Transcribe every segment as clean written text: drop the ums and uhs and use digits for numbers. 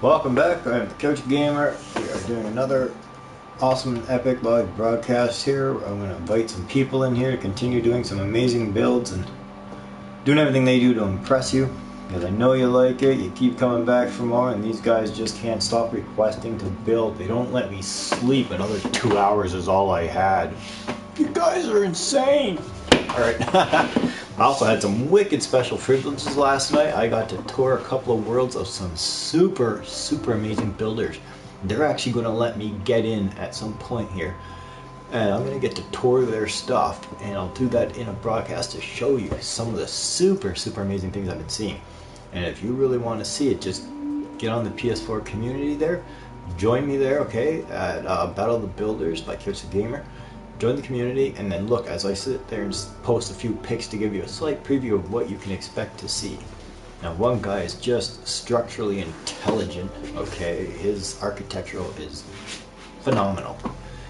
Welcome back. I'm the Coach Gamer. We are doing another awesome and epic live broadcast here. I'm going to invite some people in here to continue doing some amazing builds and doing everything they do to impress you. Because I know you like it, you keep coming back for more, and these guys just can't stop requesting to build. They don't let me sleep. Another 2 hours is all I had. You guys are insane! Alright. I also had some wicked special privileges last night. I got to tour a couple of worlds of some super amazing builders. They're actually going to let me get in at some point here. And I'm going to get to tour their stuff. And I'll do that in a broadcast to show you some of the super amazing things I've been seeing. And if you really want to see it, just get on the PS4 community there. Join me there, okay, at Battle of the Builders by Coach Gamer. Join the community, and then look as I sit there and post a few pics to give you a slight preview of what you can expect to see. Now, one guy is just structurally intelligent, okay? His architectural is phenomenal.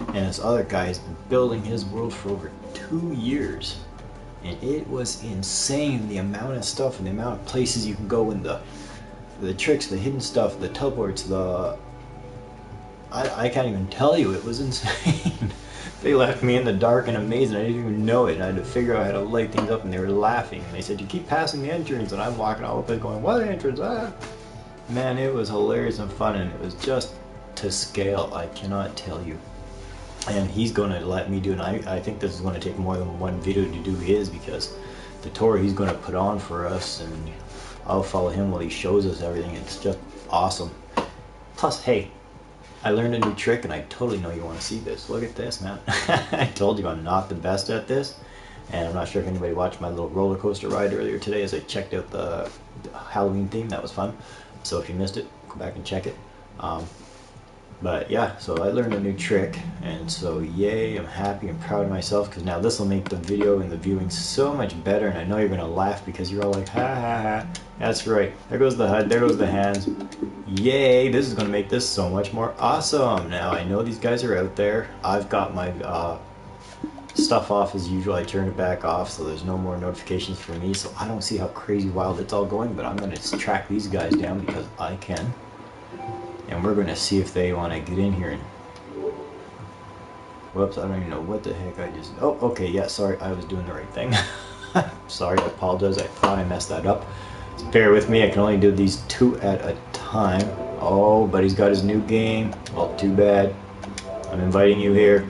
And this other guy has been building his world for over 2 years. And it was insane, the amount of stuff and the amount of places you can go, and the tricks, the hidden stuff, the teleports, I can't even tell you, it was insane. They left me in the dark and amazed, and I didn't even know it. And I had to figure out how to light things up, and they were laughing. And they said, "You keep passing the entrance," and I'm walking all over going, "What entrance? Ah!" Man, it was hilarious and fun, and it was just to scale. I cannot tell you. And he's going to let me do it. I think this is going to take more than one video to do his, because the tour he's going to put on for us, and I'll follow him while he shows us everything. It's just awesome. Plus, hey, I learned a new trick, and I totally know you want to see this. Look at this, man. I told you I'm not the best at this, and I'm not sure if anybody watched my little roller coaster ride earlier today as I checked out the Halloween theme. That was fun. So if you missed it, go back and check it. But yeah, so I learned a new trick, and so yay, I'm happy and proud of myself, because now this will make the video and the viewing so much better. And I know you're going to laugh because you're all like, ha ha ha. That's right. There goes the HUD, there goes the hands. Yay, this is going to make this so much more awesome. Now, I know these guys are out there. I've got my stuff off as usual. I turned it back off so there's no more notifications for me. So I don't see how crazy wild it's all going, but I'm going to track these guys down because I can. And we're going to see if they want to get in here and... Whoops, I don't even know what the heck I just... Oh, okay, yeah, sorry, I was doing the right thing. Sorry, I apologize. I thought I messed that up. Just bear with me, I can only do these 2 at a time. Oh, but he's got his new game. Well, too bad. I'm inviting you here.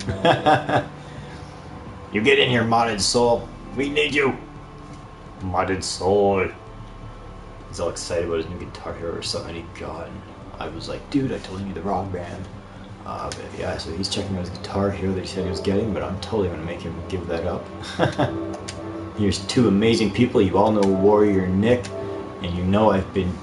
You get in here, modded soul. We need you. Modded soul. He's all excited about his new Guitar Hero or something he got. I was like, dude, I told you the wrong band. But yeah, so he's checking out his Guitar Hero that he said he was getting, but I'm totally going to make him give that up. Here's 2 amazing people. You all know Warrior Nick, and you know I've been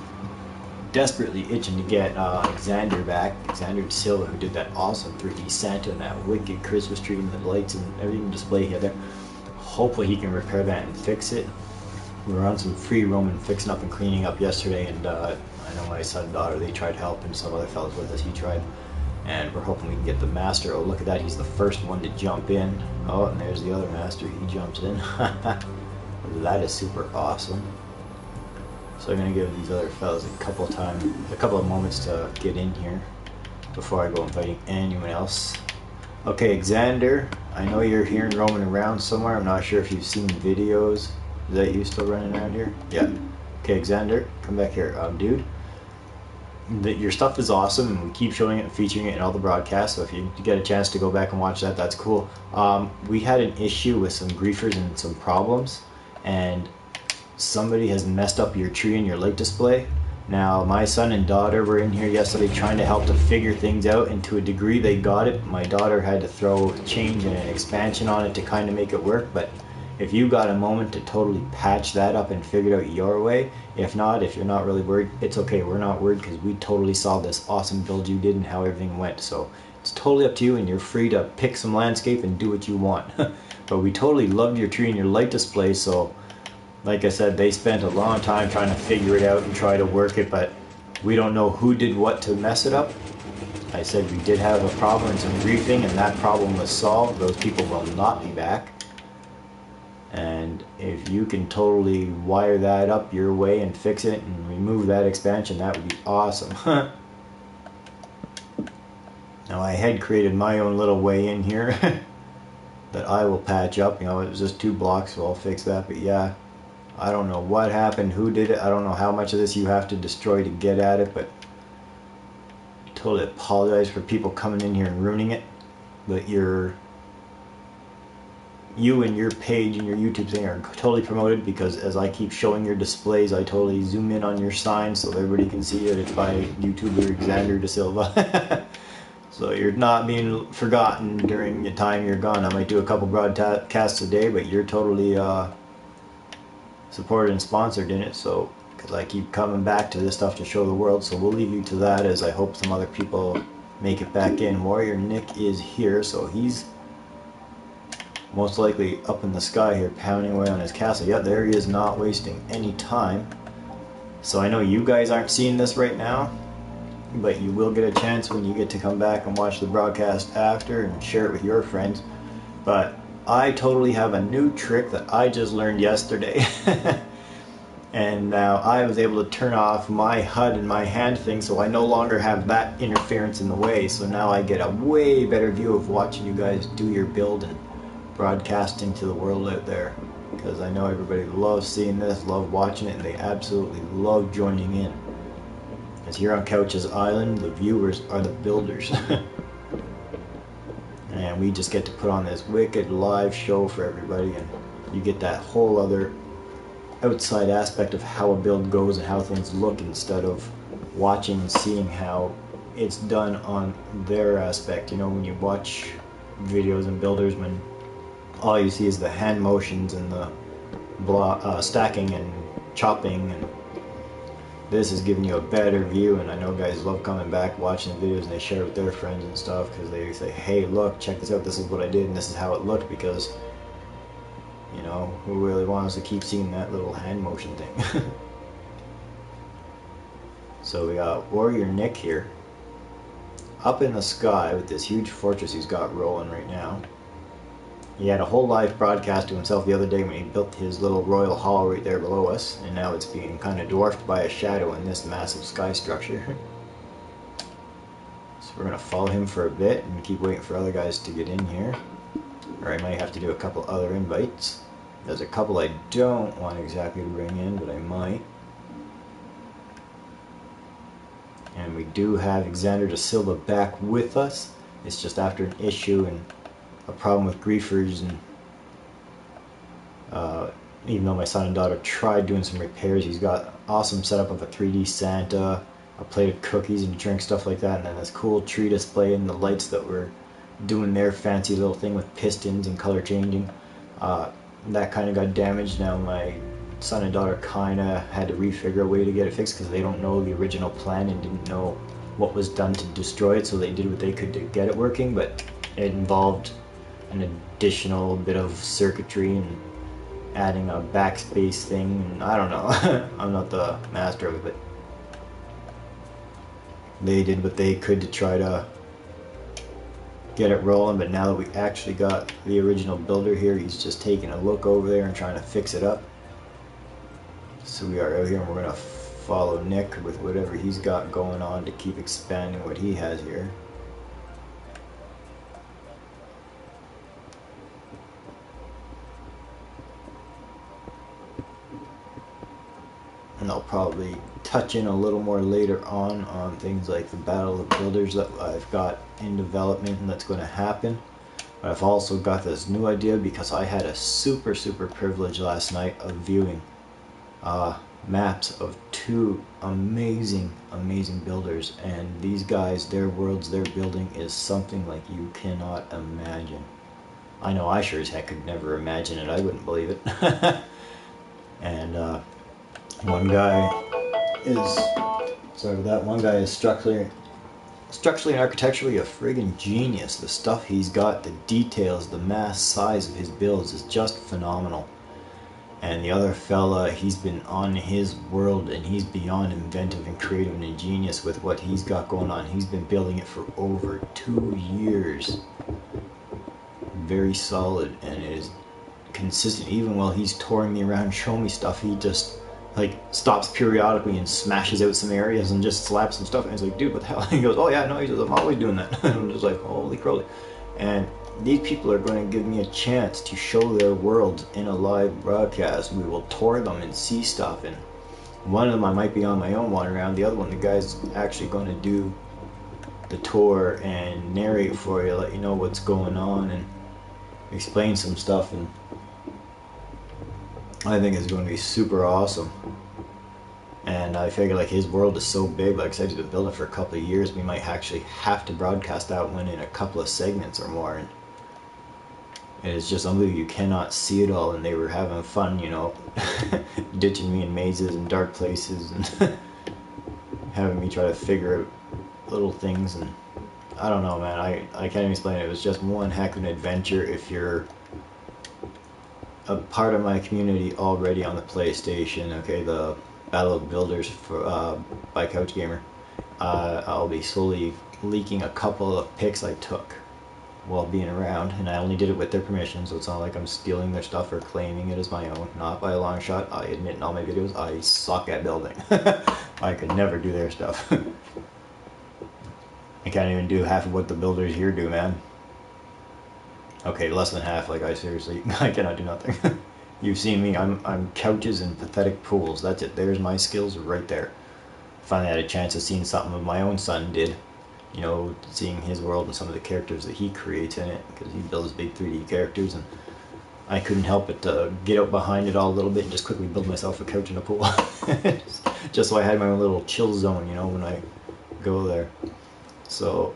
desperately itching to get Xander back. Xander Silva, who did that awesome 3D Santa and that wicked Christmas tree and the lights and everything display here. Hopefully he can repair that and fix it. We were on some free roaming, fixing up and cleaning up yesterday, and I know my son and daughter, they tried helping, some other fellas with us, he tried, and we're hoping we can get the master. Oh, look at that, he's the first one to jump in. Oh, and there's the other master, he jumps in. That is super awesome. So I'm going to give these other fellas a couple of moments to get in here before I go inviting anyone else. Okay, Xander, I know you're here and roaming around somewhere. I'm not sure if you've seen videos. Is that you still running around here? Yeah. Okay, Xander, come back here. Dude, your stuff is awesome, and we keep showing it and featuring it in all the broadcasts, so if you get a chance to go back and watch that, that's cool. We had an issue with some griefers and some problems, and somebody has messed up your tree and your light display. Now, my son and daughter were in here yesterday trying to help to figure things out, and to a degree they got it. My daughter had to throw a change and an expansion on it to kind of make it work, but if you got a moment to totally patch that up and figure it out your way, if not, if you're not really worried, it's okay. We're not worried because we totally saw this awesome build you did and how everything went. So it's totally up to you, and you're free to pick some landscape and do what you want. But we totally loved your tree and your light display, so like I said, they spent a long time trying to figure it out and try to work it, but we don't know who did what to mess it up. I said we did have a problem and some griefing, and that problem was solved. Those people will not be back. And if you can totally wire that up your way and fix it and remove that expansion, that would be awesome. Now I had created my own little way in here that I will patch up. You know, it was just 2 blocks, so I'll fix that. But yeah, I don't know what happened, who did it. I don't know how much of this you have to destroy to get at it, but totally apologize for people coming in here and ruining it. But you and your page and your YouTube thing are totally promoted, because as I keep showing your displays, I totally zoom in on your sign so everybody can see that it's by YouTuber Xander De Silva. So you're not being forgotten during the time you're gone. I might do a couple broadcasts a day, but you're totally supported and sponsored in it. So, because I keep coming back to this stuff to show the world, so we'll leave you to that, as I hope some other people make it back in. Warrior Nick is here, so he's most likely up in the sky here, pounding away on his castle. Yeah, there he is, not wasting any time. So I know you guys aren't seeing this right now, but you will get a chance when you get to come back and watch the broadcast after and share it with your friends. But I totally have a new trick that I just learned yesterday. And now I was able to turn off my HUD and my hand thing, so I no longer have that interference in the way. So now I get a way better view of watching you guys do your build and broadcasting to the world out there. Because I know everybody loves seeing this, love watching it, and they absolutely love joining in. Because here on Couch's Island, the viewers are the builders. And we just get to put on this wicked live show for everybody, and you get that whole other outside aspect of how a build goes and how things look, instead of watching and seeing how it's done on their aspect. You know, when you watch videos and builders, when all you see is the hand motions and the stacking and chopping, and this is giving you a better view. And I know guys love coming back, watching the videos, and they share it with their friends and stuff, because they say, hey, look, check this out, this is what I did and this is how it looked. Because, you know, who really wants to keep seeing that little hand motion thing? So we got Warrior Nick here, up in the sky with this huge fortress he's got rolling right now. He had a whole live broadcast to himself the other day when he built his little royal hall right there below us, and now it's being kind of dwarfed by a shadow in this massive sky structure. So we're going to follow him for a bit and keep waiting for other guys to get in here. Or I might have to do a couple other invites. There's a couple I don't want exactly to bring in, but I might. And we do have Xander De Silva back with us. It's just after an issue and a problem with griefers, and even though my son and daughter tried doing some repairs, he's got an awesome setup of a 3D Santa, a plate of cookies and drink, stuff like that, and then this cool tree display and the lights that were doing their fancy little thing with pistons and color changing. That kind of got damaged. Now my son and daughter kind of had to refigure a way to get it fixed, because they don't know the original plan and didn't know what was done to destroy it, so they did what they could to get it working, but it involved an additional bit of circuitry and adding a backspace thing, and I don't know. I'm not the master of it, but they did what they could to try to get it rolling. But now that we actually got the original builder here, he's just taking a look over there and trying to fix it up. So we are out here, and we're going to follow Nick with whatever he's got going on to keep expanding what he has here. And I'll probably touch in a little more later on things like the Battle of the Builders that I've got in development and that's going to happen. But I've also got this new idea, because I had a super privilege last night of viewing maps of 2 amazing builders, and these guys, their worlds they're building is something like you cannot imagine. I know I sure as heck could never imagine it. I wouldn't believe it. And one guy is structurally and architecturally a friggin' genius. The stuff he's got, the details, the mass size of his builds is just phenomenal. And the other fella, he's been on his world and he's beyond inventive and creative and ingenious with what he's got going on. He's been building it for over 2 years. Very solid, and it is consistent. Even while he's touring me around showing me stuff, he just like stops periodically and smashes out some areas and just slaps some stuff. And he's like, dude, what the hell? And he goes, oh yeah, no, he says, I'm always doing that. And I'm just like, holy crowley. And these people are going to give me a chance to show their world in a live broadcast. We will tour them and see stuff. And one of them I might be on my own wandering around. The other one, the guy's actually going to do the tour and narrate for you, let you know what's going on and explain some stuff. And I think it's going to be super awesome. And I figure like his world is so big, like I said, he's been building for a couple of years, we might actually have to broadcast that one in a couple of segments or more. And it's just unbelievable, you cannot see it all. And they were having fun, you know, ditching me in mazes and dark places and having me try to figure out little things. And I don't know, man, I can't even explain it. It was just one heck of an adventure. If you're a part of my community already on the PlayStation, okay, the Battle of Builders for by Couch Gamer, I'll be slowly leaking a couple of pics I took while being around, and I only did it with their permission, so it's not like I'm stealing their stuff or claiming it as my own. Not by a long shot. I admit in all my videos I suck at building. I could never do their stuff. I can't even do half of what the builders here do, man. Okay, less than half. Like, I seriously, I cannot do nothing. You've seen me. I'm couches and pathetic pools. That's it. There's my skills right there. Finally had a chance of seeing something of my own son did. You know, seeing his world and some of the characters that he creates in it, because he builds big 3D characters, and I couldn't help but get out behind it all a little bit and just quickly build myself a couch and a pool. just so I had my own little chill zone, you know, when I go there. So,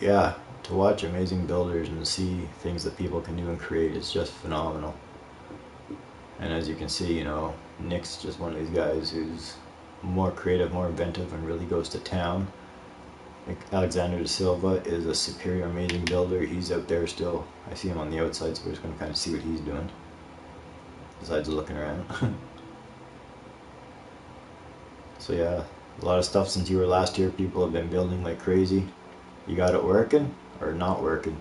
yeah, to watch amazing builders and see things that people can do and create is just phenomenal. And as you can see, you know, Nick's just one of these guys who's more creative, more inventive, and really goes to town. Alexander da Silva is a superior, amazing builder. He's out there still. I see him on the outside, so we're just going to kind of see what he's doing, besides looking around. So yeah, a lot of stuff since you were last here. People have been building like crazy. You got it working or not working?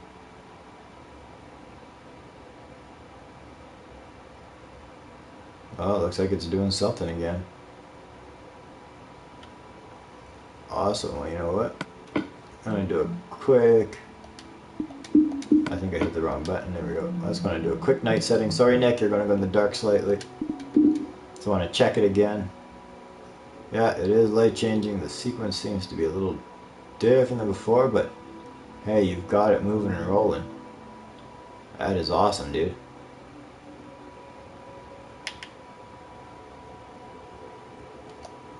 Oh, looks like it's doing something again. Awesome. Well, you know what? I'm going to do a quick... I think I hit the wrong button. There we go. I was going to do a quick night setting. Sorry, Nick, you're going to go in the dark slightly. So I want to check it again. Yeah, it is light changing. The sequence seems to be a little different than before, but hey, you've got it moving and rolling. That is awesome, dude.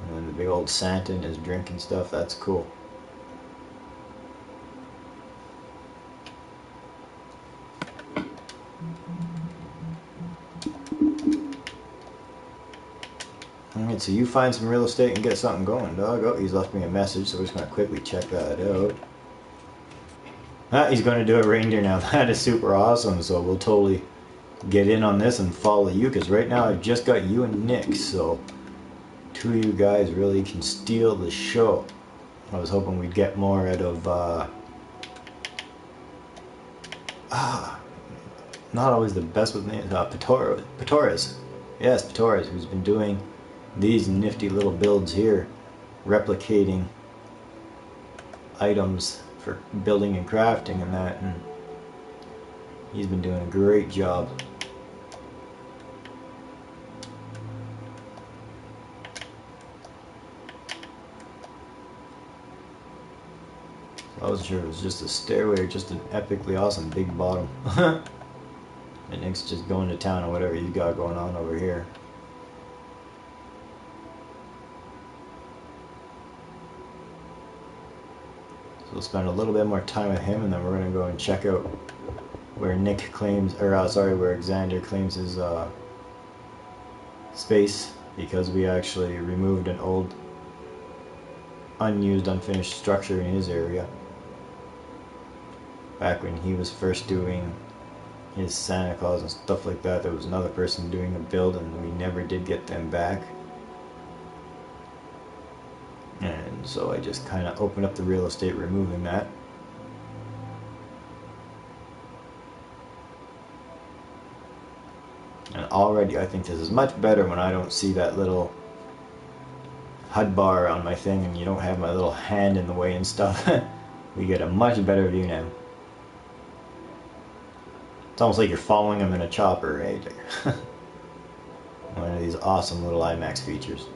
And then the big old Santa and his drinking stuff, that's cool. Alright, so you find some real estate and get something going, dog. Oh, he's left me a message, so we're just going to quickly check that out. Ah, he's going to do a reindeer now. That is super awesome, so we'll totally get in on this and follow you, because right now I've just got you and Nick, so two of you guys really can steal the show. I was hoping we'd get more out of, not always the best with names, Petores. Yes, Petores, who's been doing these nifty little builds here, replicating items for building and crafting and that, and he's been doing a great job. I wasn't sure if it was just a stairway or just an epically awesome big bottom. And Nick's just going to town on whatever he's got going on over here. So we'll spend a little bit more time with him, and then we're going to go and check out where Nick claims, or sorry, where Alexander claims his space, because we actually removed an old unused, unfinished structure in his area. Back when he was first doing his Santa Claus and stuff like that, there was another person doing a build and we never did get them back. And so I just kind of opened up the real estate, removing that. And already I think this is much better when I don't see that little HUD bar on my thing and you don't have my little hand in the way and stuff. We get a much better view now. It's almost like you're following them in a chopper, right? One of these awesome little IMAX features.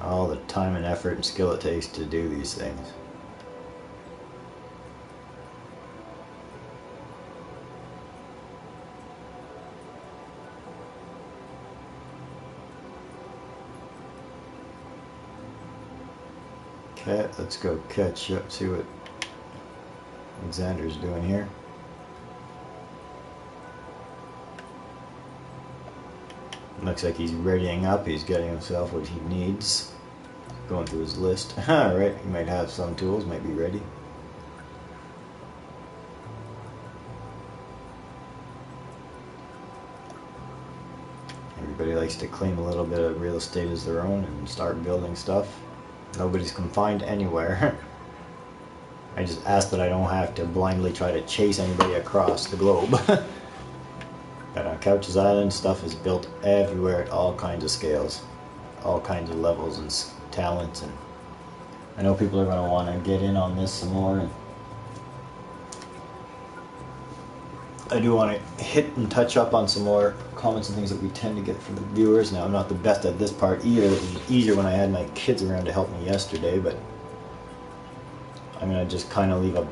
All the time and effort and skill it takes to do these things. Okay, let's go catch up, see what Alexander's doing here. Looks like he's readying up, he's getting himself what he needs. Going through his list. Alright, he might have some tools, might be ready. Everybody likes to claim a little bit of real estate as their own and start building stuff. Nobody's confined anywhere. I just ask that I don't have to blindly try to chase anybody across the globe. But on Couch's Island, stuff is built everywhere at all kinds of scales, all kinds of levels and talents, and I know people are going to want to get in on this some more. And I do want to hit and touch up on some more comments and things that we tend to get from the viewers. Now, I'm not the best at this part either. It was easier when I had my kids around to help me yesterday, but I'm going to just kind of leave a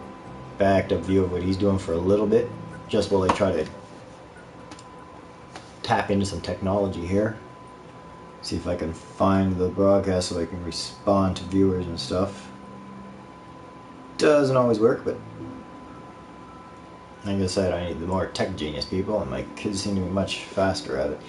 backed up view of what he's doing for a little bit, just while I try to tap into some technology here. See if I can find the broadcast so I can respond to viewers and stuff. Doesn't always work, but like I said, I need the more tech genius people, and my kids seem to be much faster at it.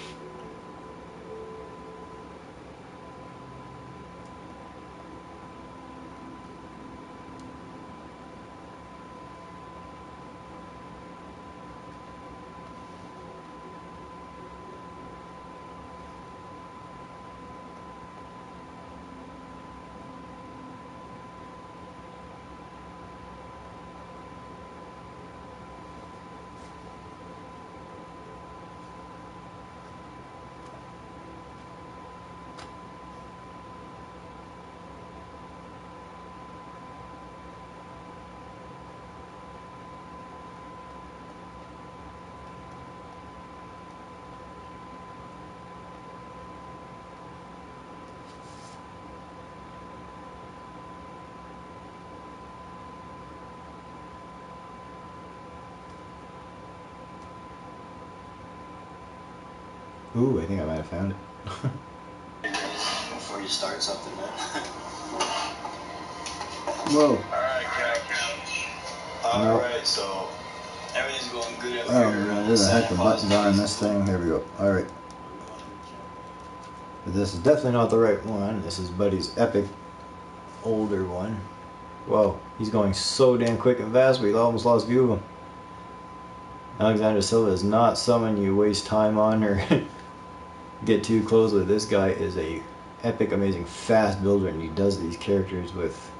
Ooh, I think I might have found it. Before you start something, man. Whoa. Alright, Couch. Alright, so everything's going good up Oh, here. man, where the heck the buttons are on this thing? Here we go. Alright. But this is definitely not the right one. This is Buddy's epic older one. Whoa, he's going so damn quick and fast, we almost lost view of him. Alexander Silva is not someone you waste time on or get too close with. This guy is a epic, amazing, fast builder, and he does these characters with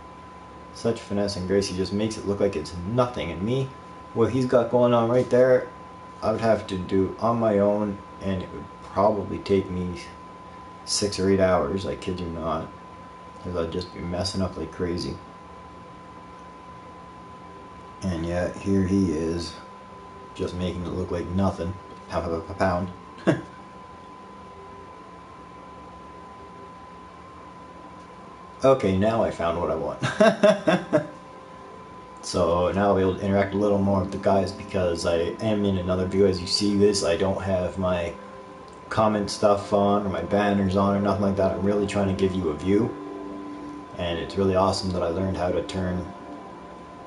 such finesse and grace. He just makes it look like it's nothing. And me, what he's got going on right there, I would have to do on my own, and it would probably take me 6 or 8 hours. I kid you not, because I'd just be messing up like crazy. And yet here he is, just making it look like nothing. Half of a pound. Okay, now I found what I want. So now I'll be able to interact a little more with the guys, because I am in another view. As you see this, I don't have my comment stuff on or my banners on or nothing like that. I'm really trying to give you a view, and it's really awesome that I learned how to turn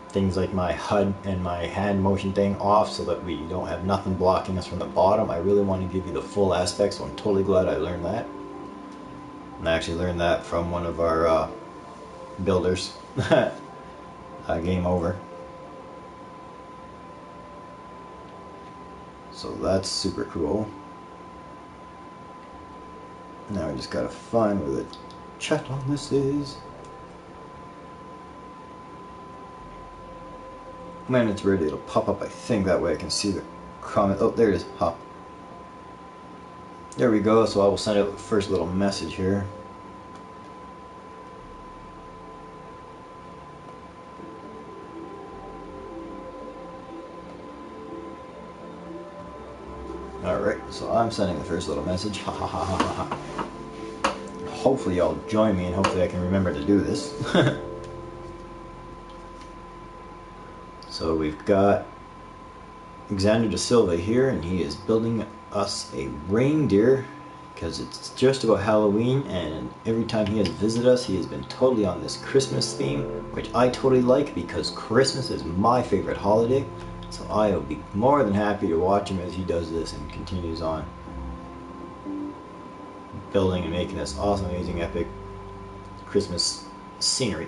things like my HUD and my hand motion thing off so that we don't have nothing blocking us from the bottom. I really want to give you the full aspect, so I'm totally glad I learned that. And I actually learned that from one of our builders. Game over. So that's super cool. Now we just gotta find where the chat on this is. When it's ready, it'll pop up, I think, that way I can see the comment. Oh, there it is. Hop. There we go, so I will send out the first little message here. Alright, so I'm sending the first little message. Ha ha ha ha ha ha. Hopefully y'all join me and hopefully I can remember to do this. So we've got Alexander da Silva here, and he is building us a reindeer because it's just about Halloween, and every time he has visited us he has been totally on this Christmas theme, which I totally like because Christmas is my favorite holiday. So I will be more than happy to watch him as he does this and continues on building and making this awesome, amazing, epic Christmas scenery.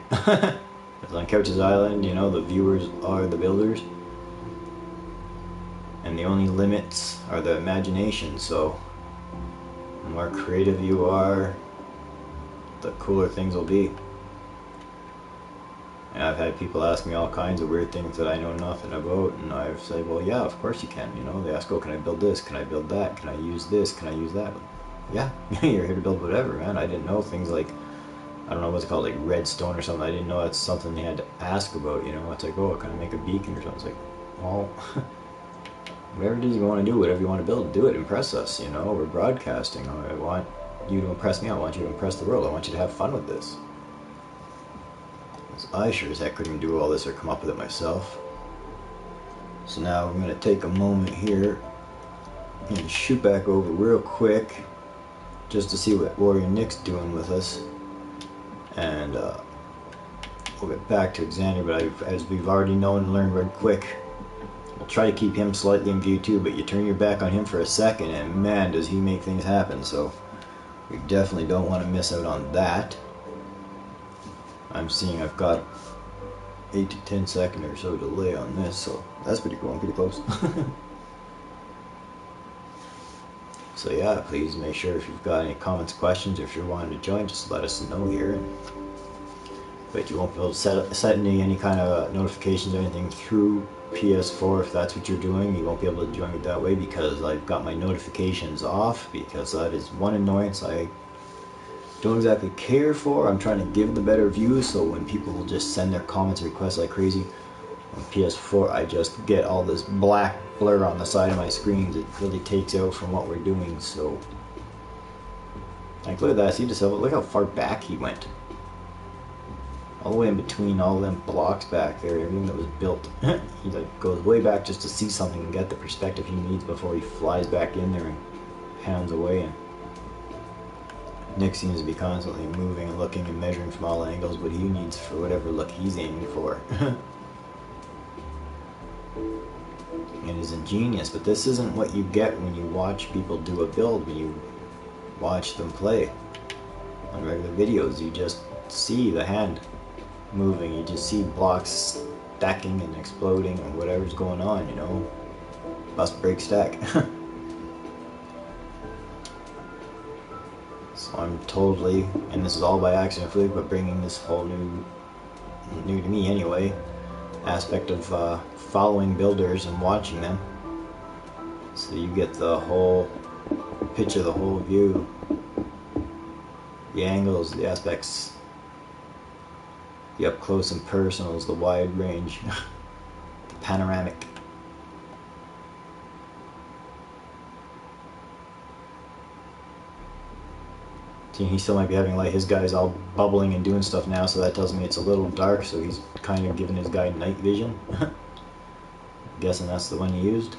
Because on Couch's Island, you know, the viewers are the builders. And the only limits are the imagination, so the more creative you are, the cooler things will be. And I've had people ask me all kinds of weird things that I know nothing about, and I've said, well, yeah, of course you can, you know. They ask, oh, can I build this? Can I build that? Can I use this? Can I use that? Yeah, you're here to build whatever, man. I didn't know things like, I don't know what's called, like redstone or something. I didn't know that's something they had to ask about, you know. It's like, oh, can I make a beacon or something? It's like, well, whatever it is you want to do, whatever you want to build, do it. Impress us, you know. We're broadcasting. I want you to impress me. I want you to impress the world. I want you to have fun with this. I sure as heck couldn't even do all this or come up with it myself. So now I'm going to take a moment here and shoot back over real quick just to see what Warrior Nick's doing with us. And we'll get back to Xander, but as we've already known and learned real quick, we'll try to keep him slightly in view too, but you turn your back on him for a second and man does he make things happen, so we definitely don't want to miss out on that. I'm seeing I've got 8 to 10 second or so delay on this, so that's pretty cool. I'm pretty close. So yeah, please make sure if you've got any comments, questions, or if you're wanting to join, just let us know here. But you won't be able to set any kind of notifications or anything through PS4 if that's what you're doing. You won't be able to join it that way because I've got my notifications off, because that is one annoyance I don't exactly care for. I'm trying to give the better views, so when people will just send their comments and requests like crazy, on PS4 I just get all this black blur on the side of my screens. It really takes out from what we're doing. So like, look at that, see the look how far back he went, all the way in between all them blocks back there, everything that was built. He like goes way back just to see something and get the perspective he needs before he flies back in there and pounds away. And Nick seems to be constantly moving and looking and measuring from all angles what he needs for whatever look he's aiming for. It is ingenious, but this isn't what you get when you watch people do a build, when you watch them play on regular videos. You just see the hand moving, you just see blocks stacking and exploding and whatever's going on, you know. Bust, break, stack. So I'm totally, and this is all by accident, but bringing this whole new to me anyway, aspect of following builders and watching them, so you get the whole picture, the whole view, the angles, the aspects, the up close and personals, the wide range, the panoramic. He still might be having like his guy's all bubbling and doing stuff now, so that tells me it's a little dark, so he's kind of giving his guy night vision. I'm guessing that's the one he used.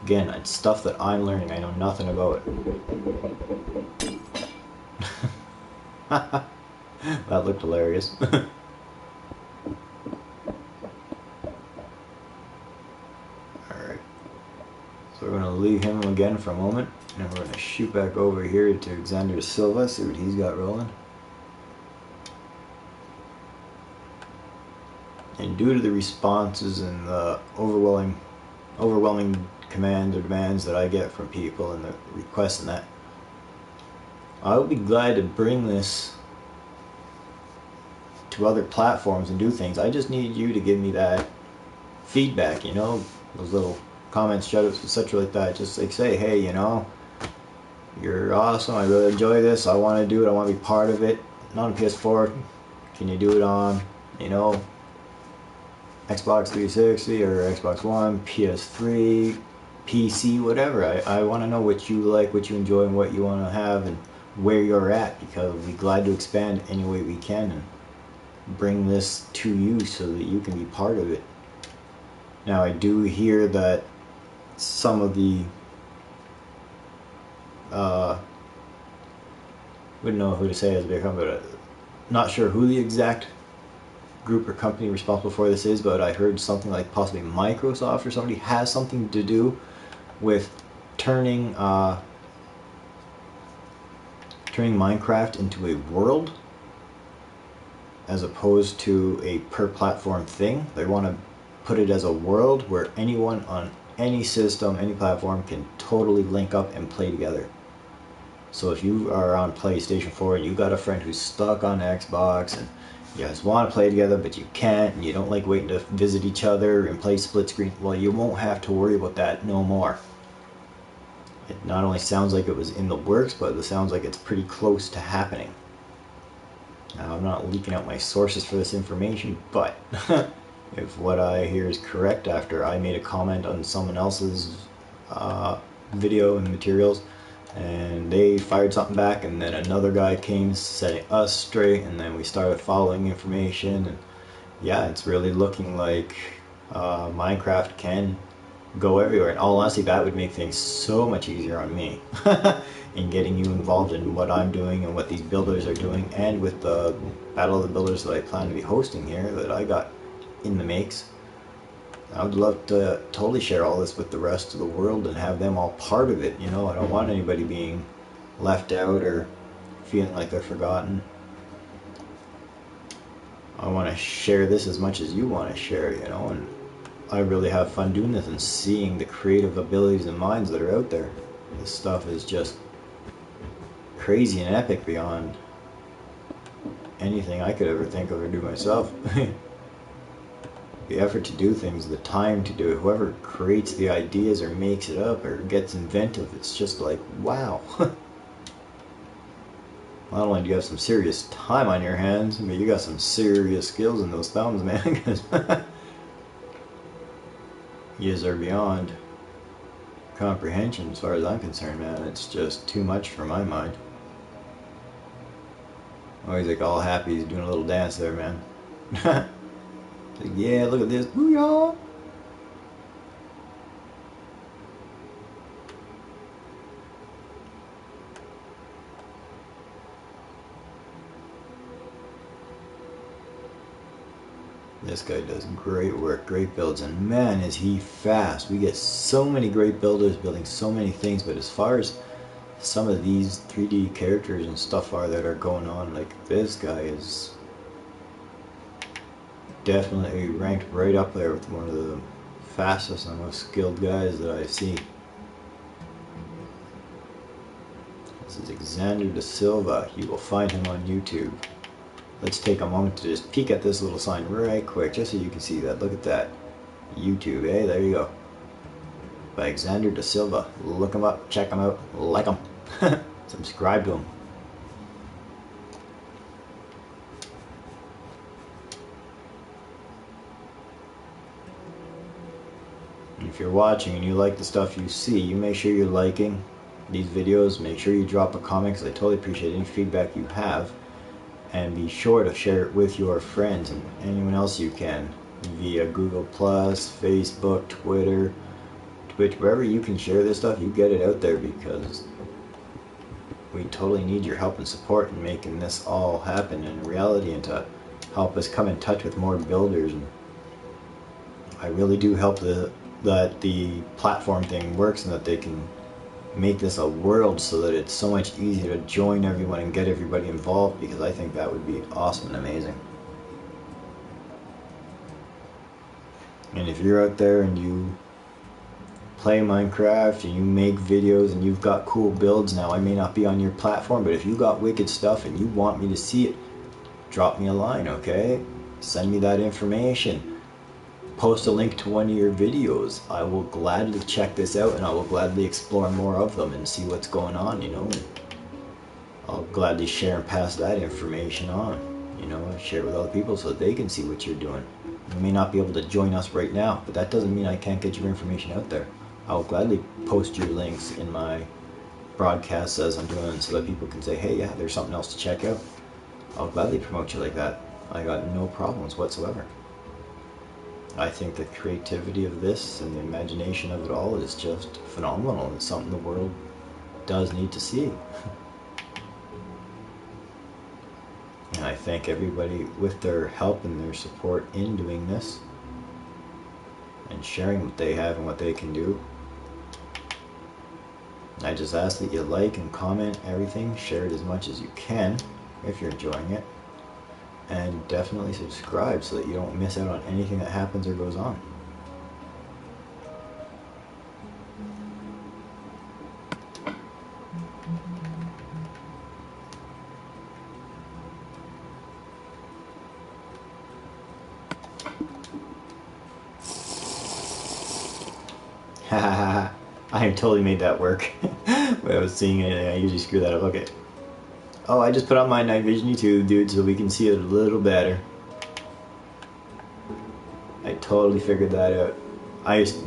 Again, it's stuff that I'm learning, I know nothing about it. That looked hilarious. Alright, so we're going to leave him again for a moment. And we're going to shoot back over here to Alexander Silva, see what he's got rolling. And due to the responses and the overwhelming commands or demands that I get from people and the requests and that, I would be glad to bring this to other platforms and do things. I just need you to give me that feedback, you know, those little comments, shoutouts, etc. like that. Just like say, hey, you know, you're awesome. I really enjoy this. I want to do it. I want to be part of it. Not on PS4. Can you do it on, you know, Xbox 360 or Xbox One, PS3, PC, whatever. I want to know what you like, what you enjoy, and what you want to have, and where you're at, because we're glad to expand any way we can and bring this to you so that you can be part of it. Now, I do hear that some of the wouldn't know who to say as a big company, but not sure who the exact group or company responsible for this is, but I heard something like possibly Microsoft or somebody has something to do with turning Minecraft into a world as opposed to a per platform thing. They want to put it as a world where anyone on any system, any platform can totally link up and play together. So if you are on PlayStation 4 and you got a friend who's stuck on Xbox and you guys want to play together but you can't, and you don't like waiting to visit each other and play split screen, well, you won't have to worry about that no more. It not only sounds like it was in the works, but it sounds like it's pretty close to happening. Now, I'm not leaking out my sources for this information, but if what I hear is correct after I made a comment on someone else's video and materials, and they fired something back, and then another guy came setting us straight, and then we started following information, and yeah, it's really looking like Minecraft can go everywhere. In all honesty, that would make things so much easier on me in getting you involved in what I'm doing and what these builders are doing, and with the Battle of the Builders that I plan to be hosting here that I got in the makes. I would love to totally share all this with the rest of the world and have them all part of it, you know. I don't want anybody being left out or feeling like they're forgotten. I want to share this as much as you want to share, you know, and I really have fun doing this and seeing the creative abilities and minds that are out there. This stuff is just crazy and epic beyond anything I could ever think of or do myself. The effort to do things, the time to do it, whoever creates the ideas or makes it up or gets inventive, it's just like, wow. Not only do you have some serious time on your hands, but you got some serious skills in those thumbs, man, because yous are beyond comprehension as far as I'm concerned, man. It's just too much for my mind. Always like all happy he's doing a little dance there, man. Like, yeah, look at this. Booyah! This guy does great work, great builds, and man is he fast. We get so many great builders building so many things, but as far as some of these 3D characters and stuff are that are going on, like this guy is definitely ranked right up there with one of the fastest and most skilled guys that I see. This is Alexander da Silva. You will find him on YouTube. Let's take a moment to just peek at this little sign right quick, just so you can see that. Look at that. YouTube, eh? There you go. By Alexander da Silva. Look him up, check him out, like him. Subscribe to him. If you're watching and you like the stuff you see, you make sure you're liking these videos. Make sure you drop a comment, because I totally appreciate any feedback you have. And be sure to share it with your friends and anyone else you can via Google+, Facebook, Twitter, Twitch, wherever you can share this stuff, you get it out there, because we totally need your help and support in making this all happen in reality, and to help us come in touch with more builders. And I really do help that the platform thing works and that they can make this a world so that it's so much easier to join everyone and get everybody involved, because I think that would be awesome and amazing. And if you're out there and you play Minecraft and you make videos and you've got cool builds. Now I may not be on your platform, but if you got wicked stuff and you want me to see it, drop me a line, okay? Send me that information. Post a link to one of your videos. I will gladly check this out and I will gladly explore more of them and see what's going on, you know. And I'll gladly share and pass that information on, you know, and share it with other people so that they can see what you're doing. You may not be able to join us right now, but that doesn't mean I can't get your information out there. I'll gladly post your links in my broadcasts as I'm doing so that people can say, hey, yeah, there's something else to check out. I'll gladly promote you like that. I got no problems whatsoever. I think the creativity of this and the imagination of it all is just phenomenal. It's something the world does need to see. And I thank everybody with their help and their support in doing this and sharing what they have and what they can do. I just ask that you like and comment everything, share it as much as you can if you're enjoying it, and definitely subscribe so that you don't miss out on anything that happens or goes on. I totally made that work. When I was seeing it, I usually screw that up. Okay. Oh, I just put on my night vision YouTube, dude, so we can see it a little better. I totally figured that out.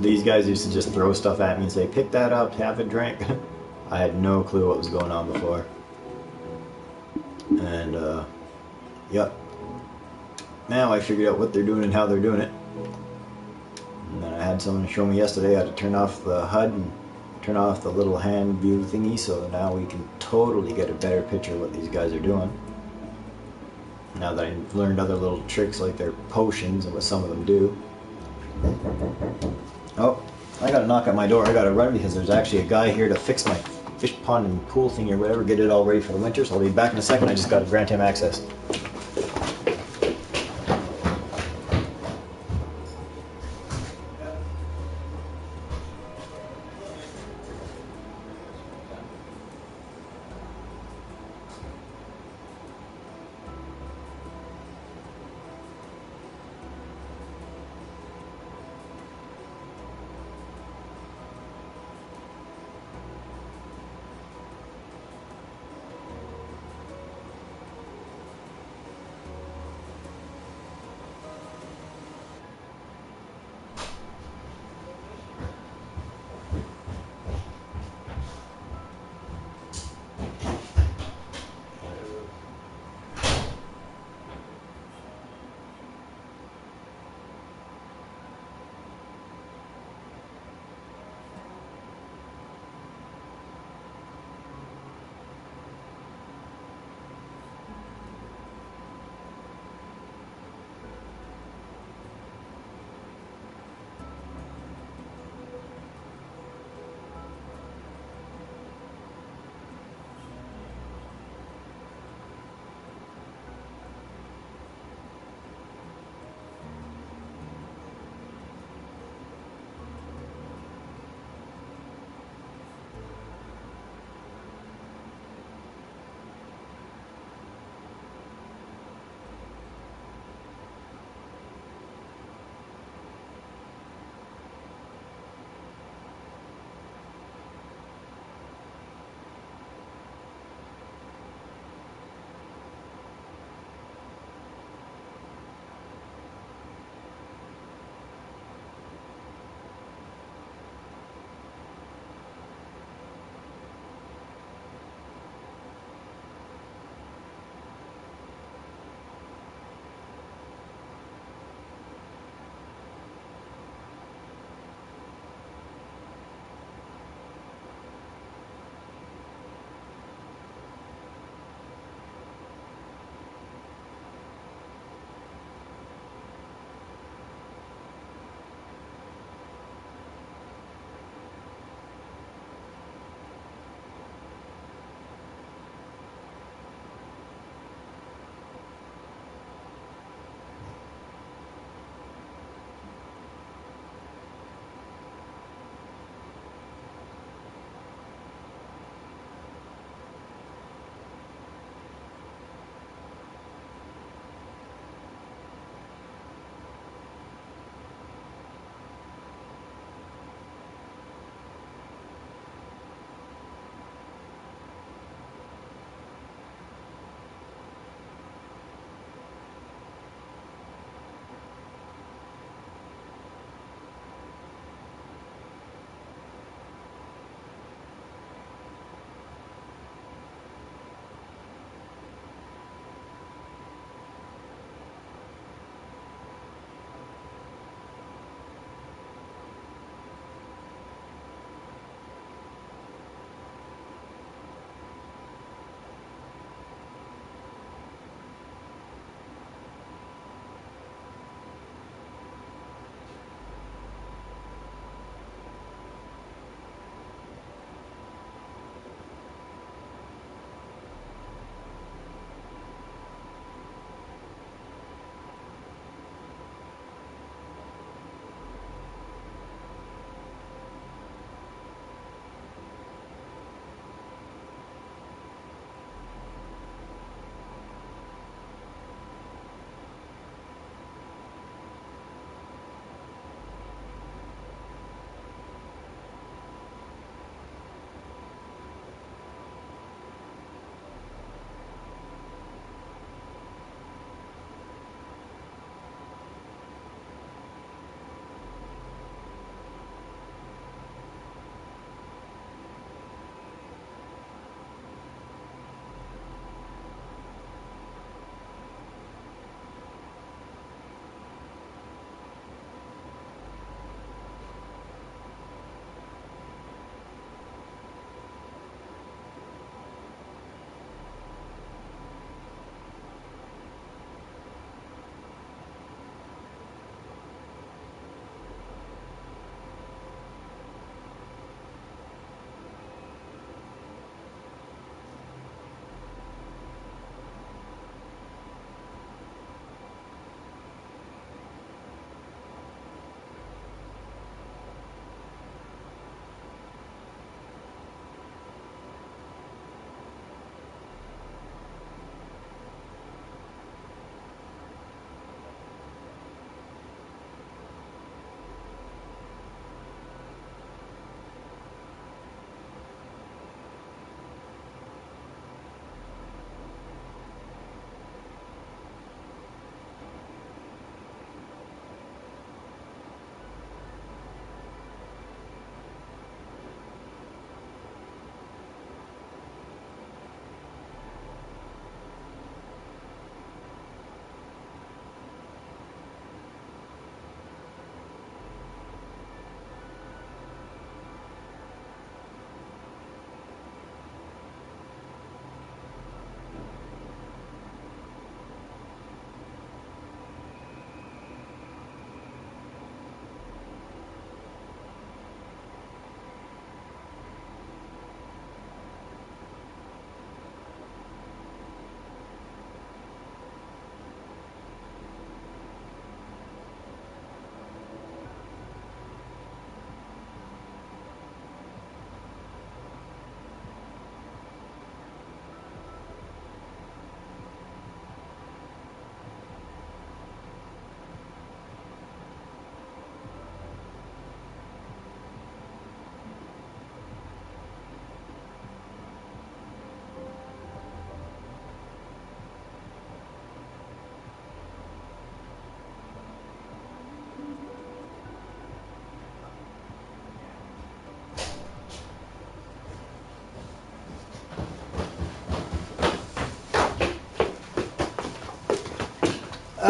These guys used to just throw stuff at me and say, pick that up, have a drink. I had no clue what was going on before. And, yep. Now I figured out what they're doing and how they're doing it. And then I had someone show me yesterday how to turn off the HUD and turn off the little hand view thingy, so now we can totally get a better picture of what these guys are doing. Now that I've learned other little tricks like their potions and what some of them do. Oh, I gotta knock at my door. I gotta run because there's actually a guy here to fix my fish pond and pool thing or whatever, get it all ready for the winter, so I'll be back in a second. I just gotta grant him access.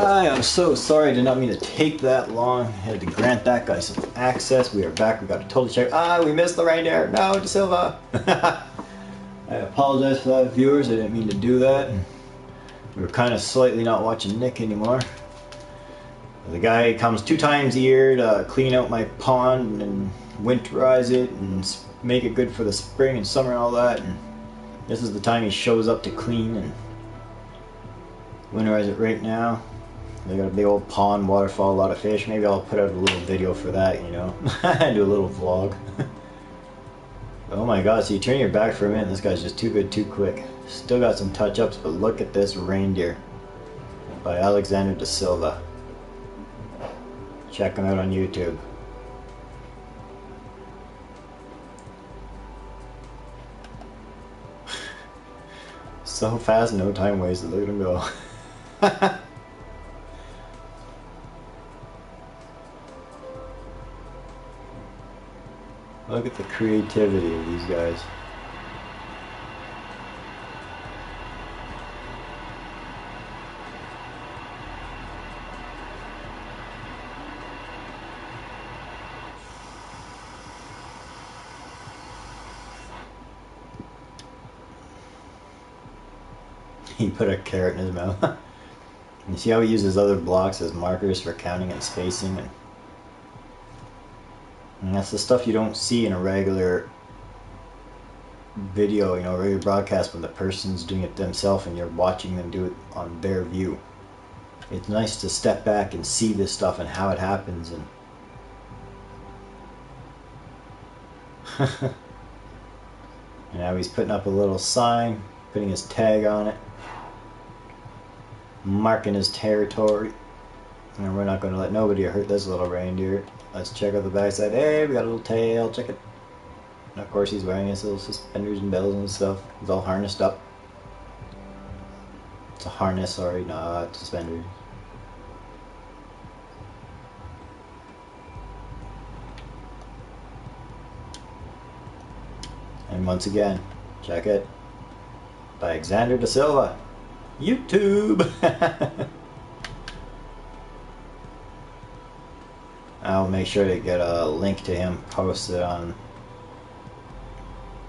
I am so sorry. I did not mean to take that long. I had to grant that guy some access. We are back. We got to totally check. We missed the reindeer. No, De Silva. I apologize for that, viewers. I didn't mean to do that. We were kind of slightly not watching Nick anymore. The guy comes 2 times a year to clean out my pond and winterize it and make it good for the spring and summer and all that. And this is the time he shows up to clean and winterize it right now. They got a big old pond, waterfall, a lot of fish. Maybe I'll put out a little video for that, you know. Do a little vlog. Oh my god, so you turn your back for a minute, this guy's just too good, too quick. Still got some touch-ups, but look at this reindeer by Alexander De Silva. Check him out on YouTube. So fast, no time wasted. Look at him go. Look at the creativity of these guys. He put a carrot in his mouth. You see how he uses other blocks as markers for counting and spacing, and that's the stuff you don't see in a regular video, you know, a regular broadcast when the person's doing it themselves and you're watching them do it on their view. It's nice to step back and see this stuff and how it happens. And now he's putting up a little sign, putting his tag on it, marking his territory. And we're not going to let nobody hurt this little reindeer. Let's check out the backside. Hey, we got a little tail, check it. And of course he's wearing his little suspenders and bells and stuff. He's all harnessed up. It's a harness, sorry, not suspenders. And once again, check it. By Alexander De Silva. YouTube! I'll make sure to get a link to him posted on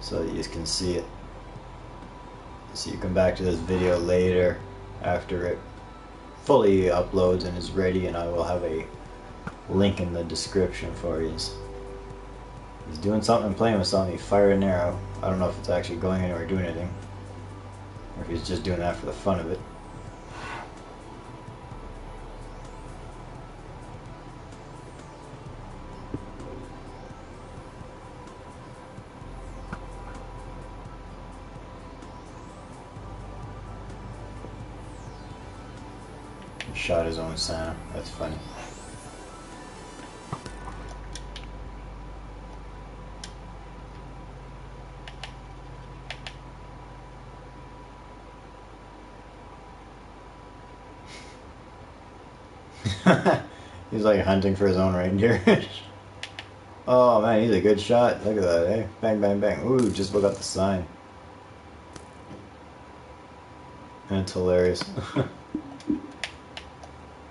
so that you can see it. So you come back to this video later after it fully uploads and is ready, and I will have a link in the description for you. He's doing something, playing with something. He fired an arrow. I don't know if it's actually going anywhere or doing anything, or if he's just doing that for the fun of it. He shot his own Santa. That's funny. He's like hunting for his own reindeer. Oh man, he's a good shot. Look at that, eh? Bang, bang, bang. Ooh, just look up the sign. And it's hilarious.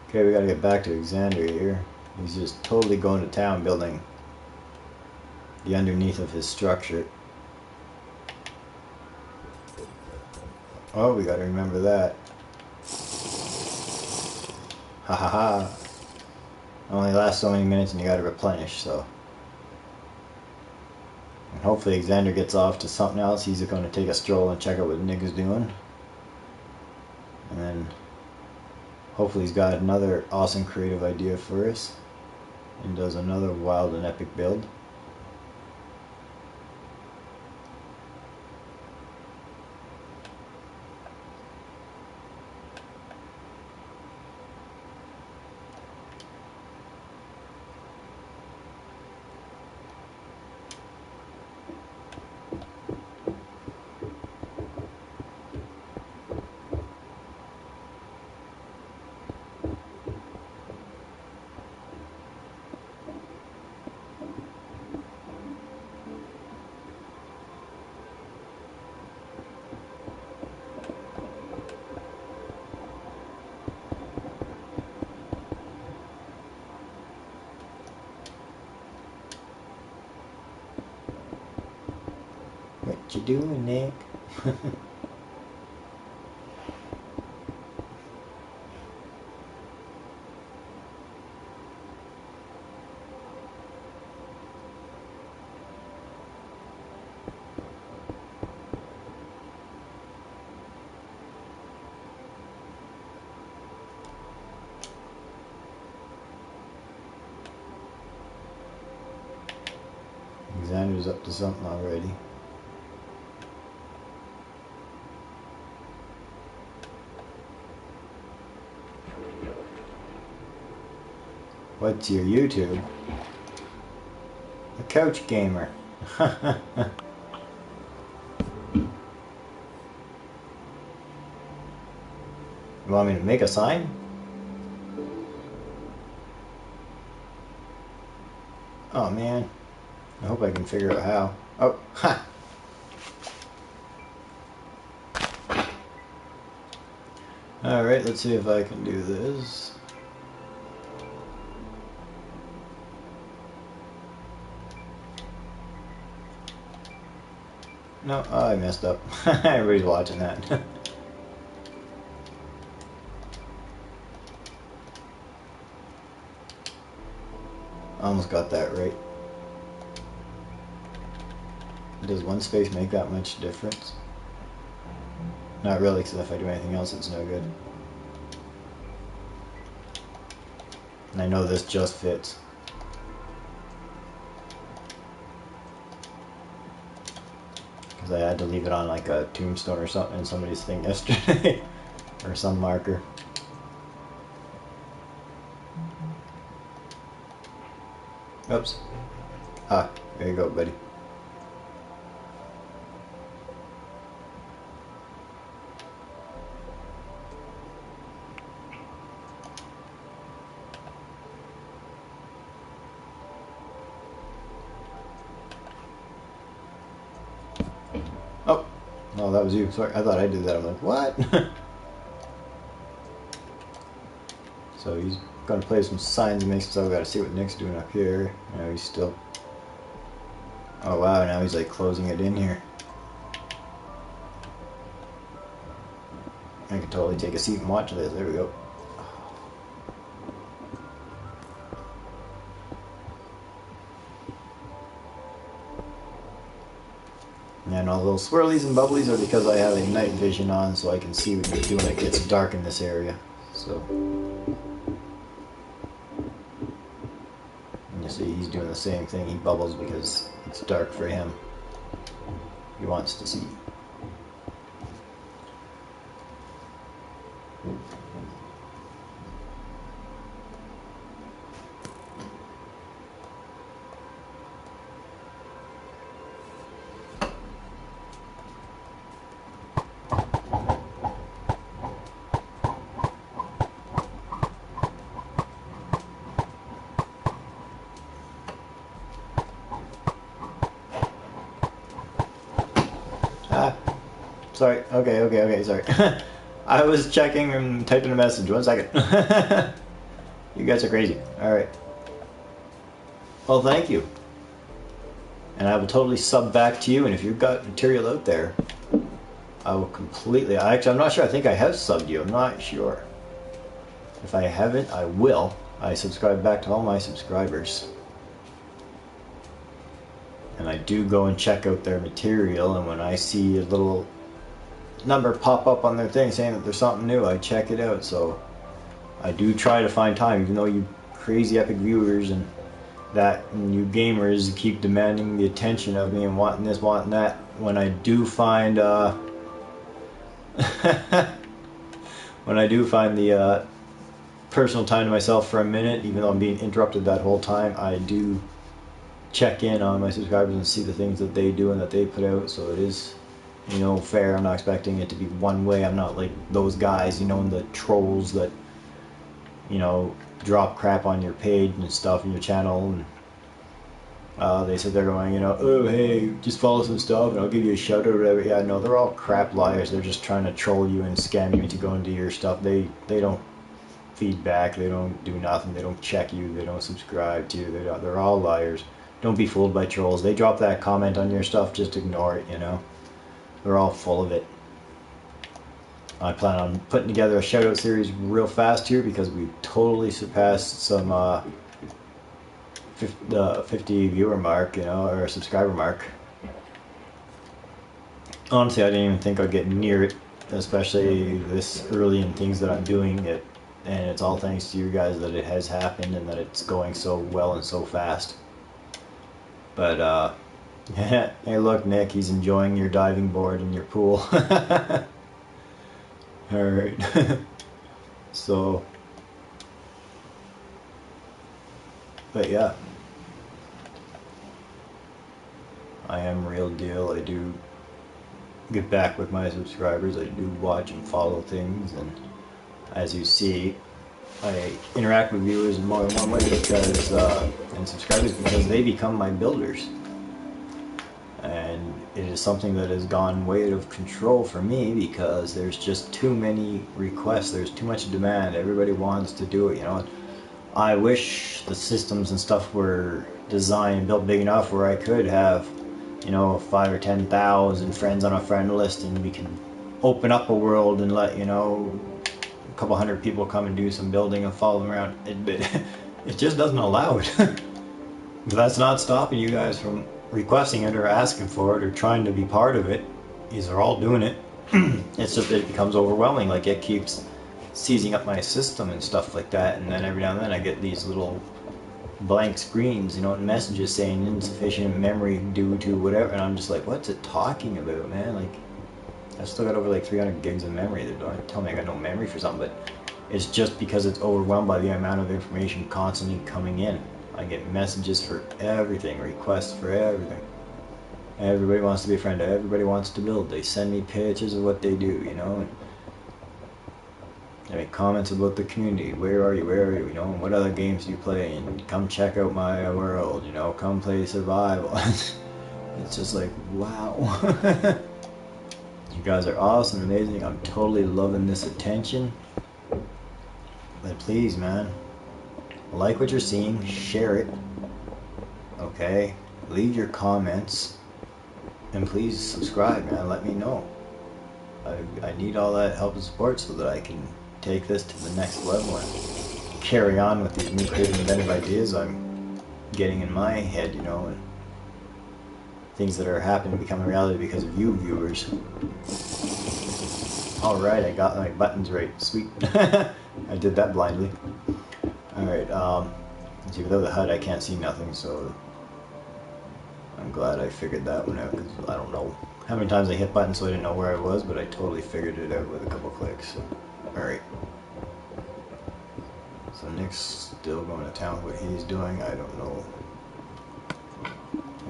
Okay, we gotta get back to Alexander here. He's just totally going to town building the underneath of his structure. Oh, we gotta remember that. Ha ha ha. Only lasts so many minutes and you gotta replenish, so. And hopefully Alexander gets off to something else. He's going to take a stroll and check out what Nick is doing. And then hopefully he's got another awesome creative idea for us and does another wild and epic build. What you doing, Nick? Xander's up to something already. What's your YouTube? A couch gamer. You want me to make a sign? Oh man. I hope I can figure out how. Oh, ha! Alright, let's see if I can do this. No, oh, I messed up. Everybody's watching that. Almost got that right. Does one space make that much difference? Not really, because if I do anything else, it's no good. And I know this just fits. Because I had to leave it on like a tombstone or something in somebody's thing yesterday. Or some marker. Oops. Ah, there you go, buddy. Oh, no, that was you. Sorry, I thought I did that. I'm like, what? So he's gonna play some signs and make some stuff. We gotta see what Nick's doing up here. You know, he's still. Oh wow, now he's like closing it in here. I could totally take a seat and watch this. There we go. And all those swirlies and bubblies are because I have a night vision on, so I can see what he's doing. It gets dark in this area. So, and you see he's doing the same thing. He bubbles because it's dark for him. He wants to see. Sorry. Okay, sorry. I was checking and typing a message. 1 second. You guys are crazy. Alright. Well, thank you. And I will totally sub back to you, and if you've got material out there, I will completely... Actually, I'm not sure. I think I have subbed you. I'm not sure. If I haven't, I will. I subscribe back to all my subscribers. And I do go and check out their material, and when I see a little number pop up on their thing saying that there's something new, I check it out. So I do try to find time, even though you crazy epic viewers and that and you gamers keep demanding the attention of me and wanting this, wanting that. When I do find when I do find the personal time to myself for a minute, even though I'm being interrupted that whole time, I do check in on my subscribers and see the things that they do and that they put out. So it is, you know, fair. I'm not expecting it to be one way. I'm not like those guys, you know, the trolls that, you know, drop crap on your page and stuff in your channel, and they sit there going, you know, oh hey, just follow some stuff and I'll give you a shout out or whatever. Yeah, no, they're all crap liars. They're just trying to troll you and scam you into going to your stuff. They don't feed back. They don't do nothing. They don't check you. They don't subscribe to you. They're all liars. Don't be fooled by trolls. They drop that comment on your stuff, just ignore it, you know. They're all full of it. I plan on putting together a shoutout series real fast here because we totally surpassed some 50 viewer mark, you know, or subscriber mark. Honestly, I didn't even think I'd get near it, especially this early in things that I'm doing it, and it's all thanks to you guys that it has happened and that it's going so well and so fast. But hey, look, Nick, he's enjoying your diving board in your pool. All right. So, but yeah, I am real deal. I do get back with my subscribers. I do watch and follow things, and as you see, I interact with viewers in more than one way because and subscribers because they become my builders, and it is something that has gone way out of control for me because there's just too many requests. There's too much demand. Everybody wants to do it. You know, I wish the systems and stuff were designed and built big enough where I could have, you know, 5 or 10,000 friends on a friend list, and we can open up a world and let, you know, a couple hundred people come and do some building and follow them around. It just doesn't allow it. But that's not stopping you guys from requesting it or asking for it or trying to be part of it. These are all doing it. It's just that it becomes overwhelming. Like, it keeps seizing up my system and stuff like that, and then every now and then I get these little blank screens, you know, and messages saying insufficient memory due to whatever, and I'm just like, what's it talking about, man? Like, I've still got over like 300 gigs of memory. They don't tell me I got no memory for something, but it's just because it's overwhelmed by the amount of information constantly coming in. I get messages for everything, requests for everything. Everybody wants to be a friend. Everybody wants to build. They send me pictures of what they do, you know, and I make comments about the community. Where are you? Where are you? You know, what other games do you play? And come check out my world. You know, come play survival. It's just like, wow. You guys are awesome, amazing. I'm totally loving this attention. But please, man, like what you're seeing, share it. Okay, leave your comments, and please subscribe, man. Let me know. I need all that help and support so that I can take this to the next level and carry on with these new creative inventive ideas I'm getting in my head, you know, and things that are happening become a reality because of you viewers. Alright, I got my buttons right. Sweet. I did that blindly. Alright, see, without the HUD I can't see nothing, so I'm glad I figured that one out, because I don't know how many times I hit buttons so I didn't know where I was, but I totally figured it out with a couple clicks. So. Alright. So Nick's still going to town. What he's doing, I don't know.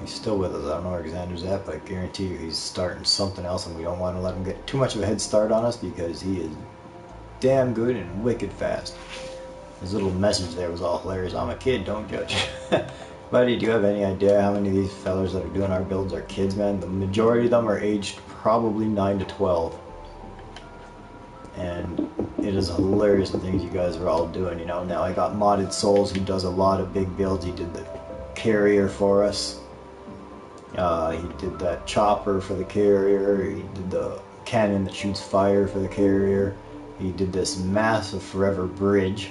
He's still with us. I don't know where Xander's at, but I guarantee you he's starting something else, and we don't want to let him get too much of a head start on us because he is damn good and wicked fast. His little message there was all hilarious. I'm a kid, don't judge. Buddy, do you have any idea how many of these fellas that are doing our builds are kids, man? The majority of them are aged probably 9 to 12. And it is hilarious the things you guys are all doing, you know. Now I got Modded Souls who does a lot of big builds. He did the carrier for us. He did that chopper for the carrier. He did the cannon that shoots fire for the carrier. He did this massive forever bridge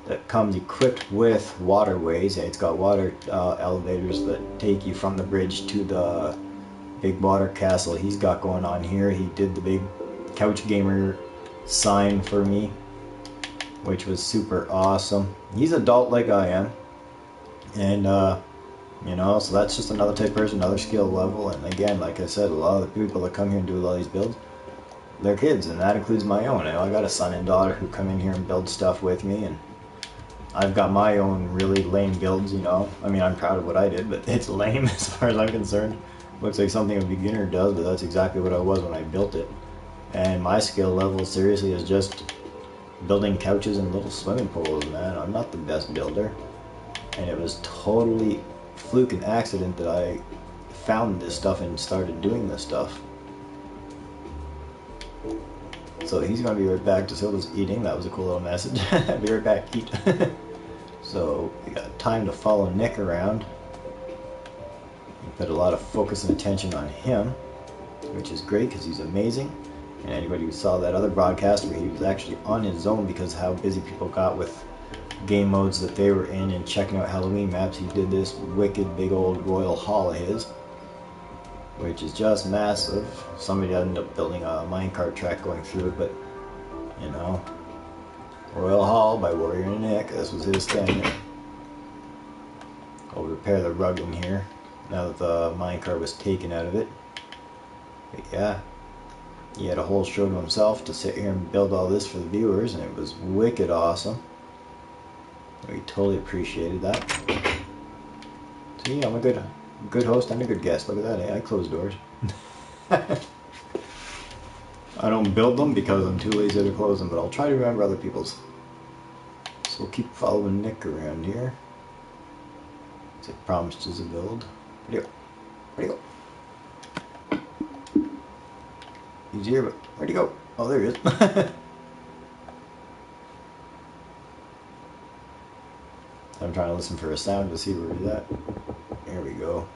that comes equipped with waterways. It's got water elevators that take you from the bridge to the big water castle he's got going on here. He did the big couch gamer sign for me, which was super awesome. He's adult like I am, and you know, so that's just another type of person, another skill level. And again, like I said, a lot of the people that come here and do a lot of these builds, they're kids, and that includes my own. You know, I got a son and daughter who come in here and build stuff with me, and I've got my own really lame builds, you know. I mean, I'm proud of what I did, but it's lame as far as I'm concerned. Looks like something a beginner does, but that's exactly what I was when I built it. And my skill level, seriously, is just building couches and little swimming pools, man. I'm not the best builder. And it was totally fluke and accident that I found this stuff and started doing this stuff. So he's going to be right back. DeSilva's eating. That was a cool little message. Be right back. Eat. So we got time to follow Nick around. put a lot of focus and attention on him, which is great because he's amazing. And anybody who saw that other broadcast where he was actually on his own because how busy people got with game modes that they were in and checking out Halloween maps, he did this wicked big old royal hall of his, which is just massive. Somebody ended up building a minecart track going through it, but you know, Royal Hall by Warrior and Nick, this was his thing. I'll repair the rug in here now that the minecart was taken out of it. But yeah, he had a whole show to himself to sit here and build all this for the viewers, and it was wicked awesome. We totally appreciated that. So yeah, I'm a good host and a good guest. Look at that, I close doors. I don't build them because I'm too lazy to close them, but I'll try to remember other people's. So we'll keep following Nick around here. As I promised us a build. Where'd he go? He's here, but where'd he go? Oh, there he is. I'm trying to listen for a sound to see where he's at. There we go.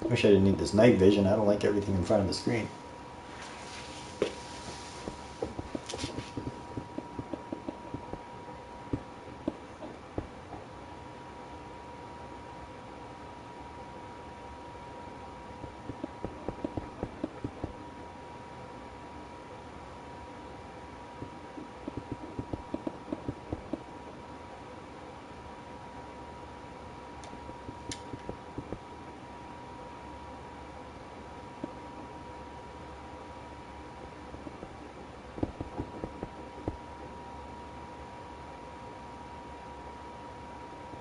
Wish I didn't need this night vision. I don't like everything in front of the screen.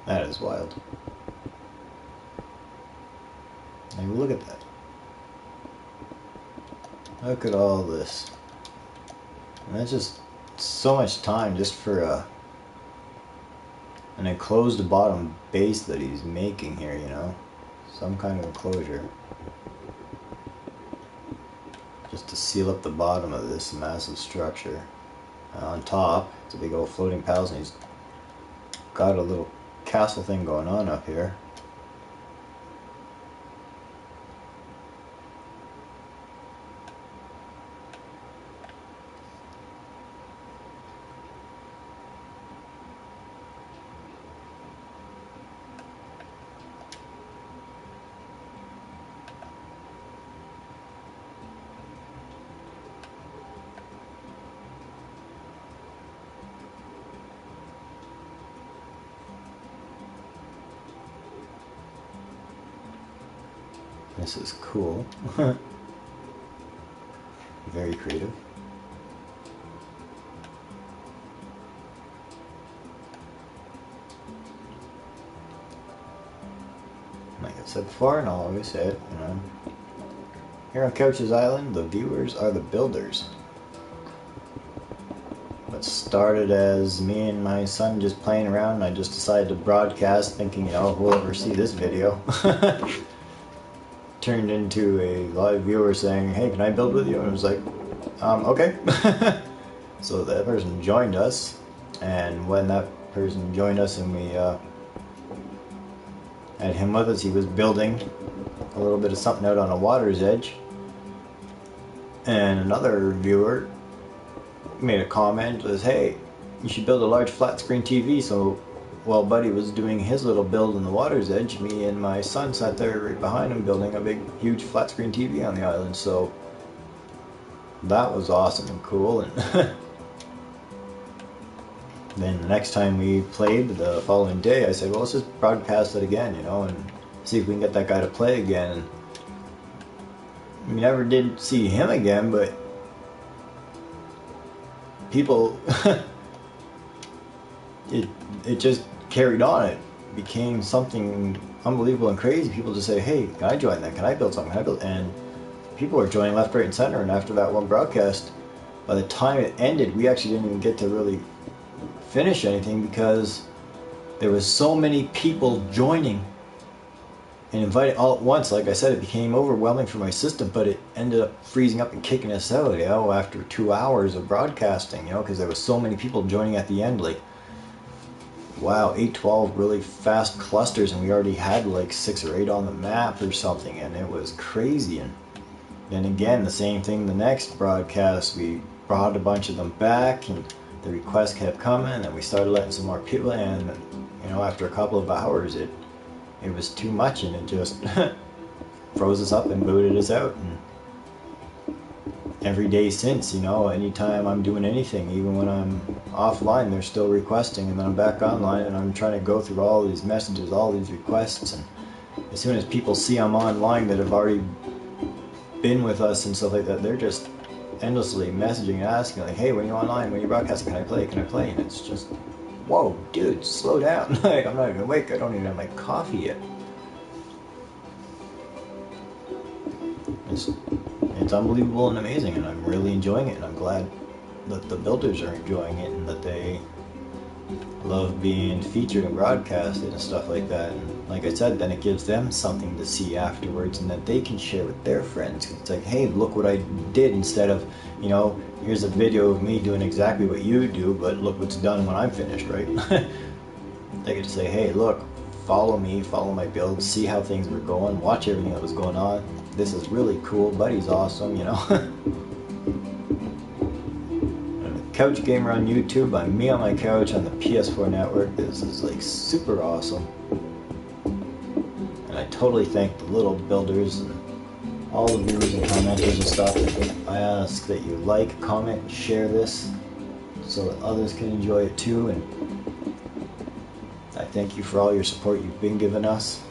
That is wild. I mean, look at that. Look at all this. And that's just so much time just for an enclosed bottom base that he's making here, you know? Some kind of enclosure. Just to seal up the bottom of this massive structure. On top, it's a big old floating palace, and he's got a little castle thing going on up here. This is cool. Very creative. Like I said before, and I'll always say it, you know. Here on Couch's Island, the viewers are the builders. What started as me and my son just playing around, and I just decided to broadcast thinking, you know, who'll ever see this video? Turned into a live viewer saying, hey, can I build with you? And I was like, okay. So that person joined us, and when that person joined us and we had him with us, he was building a little bit of something out on a water's edge, and another viewer made a comment, says, hey, you should build a large flat screen TV. So while Buddy was doing his little build on the water's edge, me and my son sat there right behind him building a big, huge flat screen TV on the island. So that was awesome and cool. And then the next time we played, the following day, I said, well, let's just broadcast it again, you know, and see if we can get that guy to play again. And we never did see him again, but people, it just carried on. It became something unbelievable and crazy. People just say, hey, can I join that? Can I build something? Can I build? And people were joining left, right, and center. And after that one broadcast, by the time it ended, we actually didn't even get to really finish anything because there was so many people joining and invite it all at once. Like I said, it became overwhelming for my system, but it ended up freezing up and kicking us out, after 2 hours of broadcasting, because there was so many people joining at the end. Like, wow, 812 really fast clusters, and we already had like 6 or 8 on the map or something, and it was crazy. And then again, the same thing the next broadcast, we brought a bunch of them back, and the requests kept coming, and we started letting some more people in, and after a couple of hours, it was too much, and it just froze us up and booted us out. And every day since, anytime I'm doing anything, even when I'm offline, they're still requesting, and then I'm back online, and I'm trying to go through all these messages, all these requests, and as soon as people see I'm online that have already been with us and stuff like that, they're just endlessly messaging and asking, like, hey, when you're online, when you're broadcasting, can I play? And it's just, whoa, dude, slow down. Like, I'm not even awake, I don't even have my coffee yet. It's unbelievable and amazing, and I'm really enjoying it, and I'm glad that the builders are enjoying it, and that they love being featured and broadcasted and stuff like that. And like I said, then it gives them something to see afterwards, and that they can share with their friends. It's like, hey, look what I did, instead of, here's a video of me doing exactly what you do, but look what's done when I'm finished, right? They get to say, hey, look, follow me, follow my build, see how things were going, watch everything that was going on. This is really cool, Buddy's awesome, Couch Gamer on YouTube, I'm me on my couch on the PS4 network. This is like super awesome. And I totally thank the little builders and all the viewers and commenters and stuff. I ask that you like, comment, and share this so that others can enjoy it too. And I thank you for all your support you've been giving us.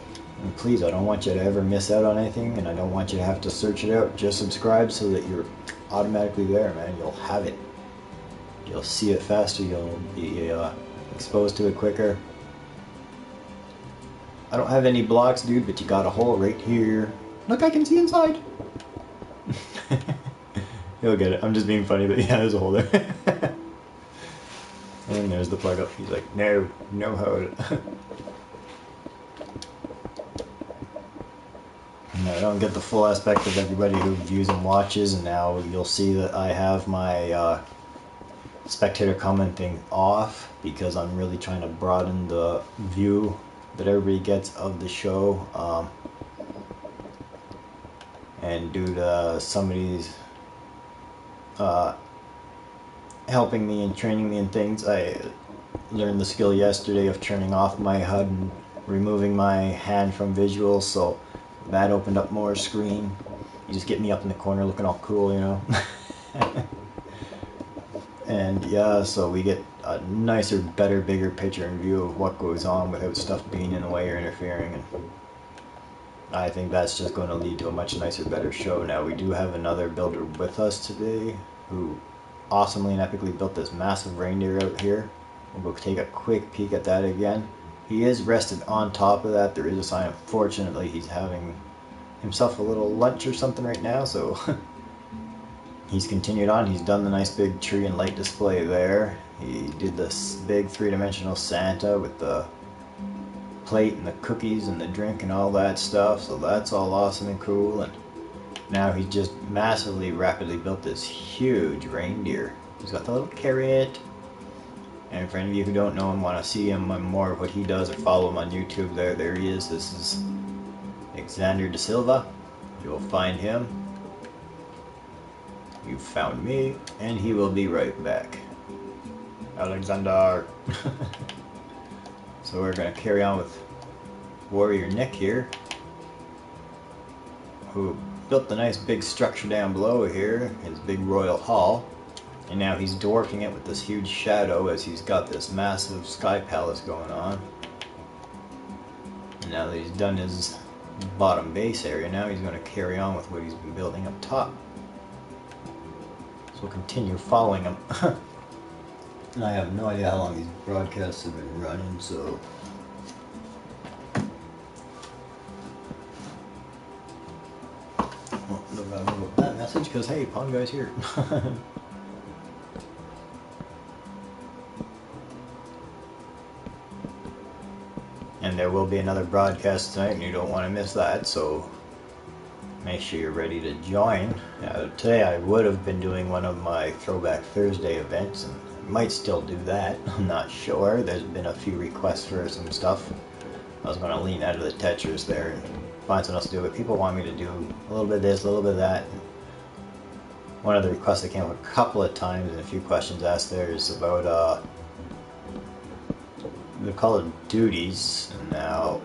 And please, I don't want you to ever miss out on anything, and I don't want you to have to search it out. Just subscribe so that you're automatically there, man. You'll have it. You'll see it faster, you'll be exposed to it quicker. I don't have any blocks, dude, but you got a hole right here. Look, I can see inside. You'll get it. I'm just being funny, but yeah, there's a hole there. And there's the plug up. He's like, no hole. No, I don't get the full aspect of everybody who views and watches, and now you'll see that I have my spectator commenting off, because I'm really trying to broaden the view that everybody gets of the show, and due to somebody's helping me and training me in things, I learned the skill yesterday of turning off my HUD and removing my hand from visuals, so that opened up more screen. You just get me up in the corner looking all cool, And yeah, so we get a nicer, better, bigger picture and view of what goes on without stuff being in the way or interfering. And I think that's just going to lead to a much nicer, better show. Now, we do have another builder with us today who awesomely and epically built this massive reindeer out here. We'll go take a quick peek at that again. He is rested on top of that. There is a sign, unfortunately, he's having himself a little lunch or something right now, so he's continued on. He's done the nice big tree and light display there. He did this big three-dimensional Santa with the plate and the cookies and the drink and all that stuff, so that's all awesome and cool. And now he's just massively, rapidly built this huge reindeer. He's got the little carrot. And for any of you who don't know him, want to see him and more of what he does, or follow him on YouTube, there he is. This is Alexander Da Silva. You'll find him. You found me, and he will be right back. Alexander. So we're going to carry on with Warrior Nick here, who built the nice big structure down below here, his big royal hall. And now he's dwarfing it with this huge shadow as he's got this massive sky palace going on. And now that he's done his bottom base area, now he's going to carry on with what he's been building up top. So we'll continue following him. And I have no idea how long these broadcasts have been running, so... Well, no problem about that message, because hey, Pond Guy's here. And there will be another broadcast tonight, and you don't want to miss that, so make sure you're ready to join. Today I would have been doing one of my Throwback Thursday events, and I might still do that. I'm not sure. There's been a few requests for some stuff. I was going to lean out of the Tetris there and find something else to do, but people want me to do a little bit of this, a little bit of that. One of the requests that came up a couple of times and a few questions asked there is about the Call of Duties. Now,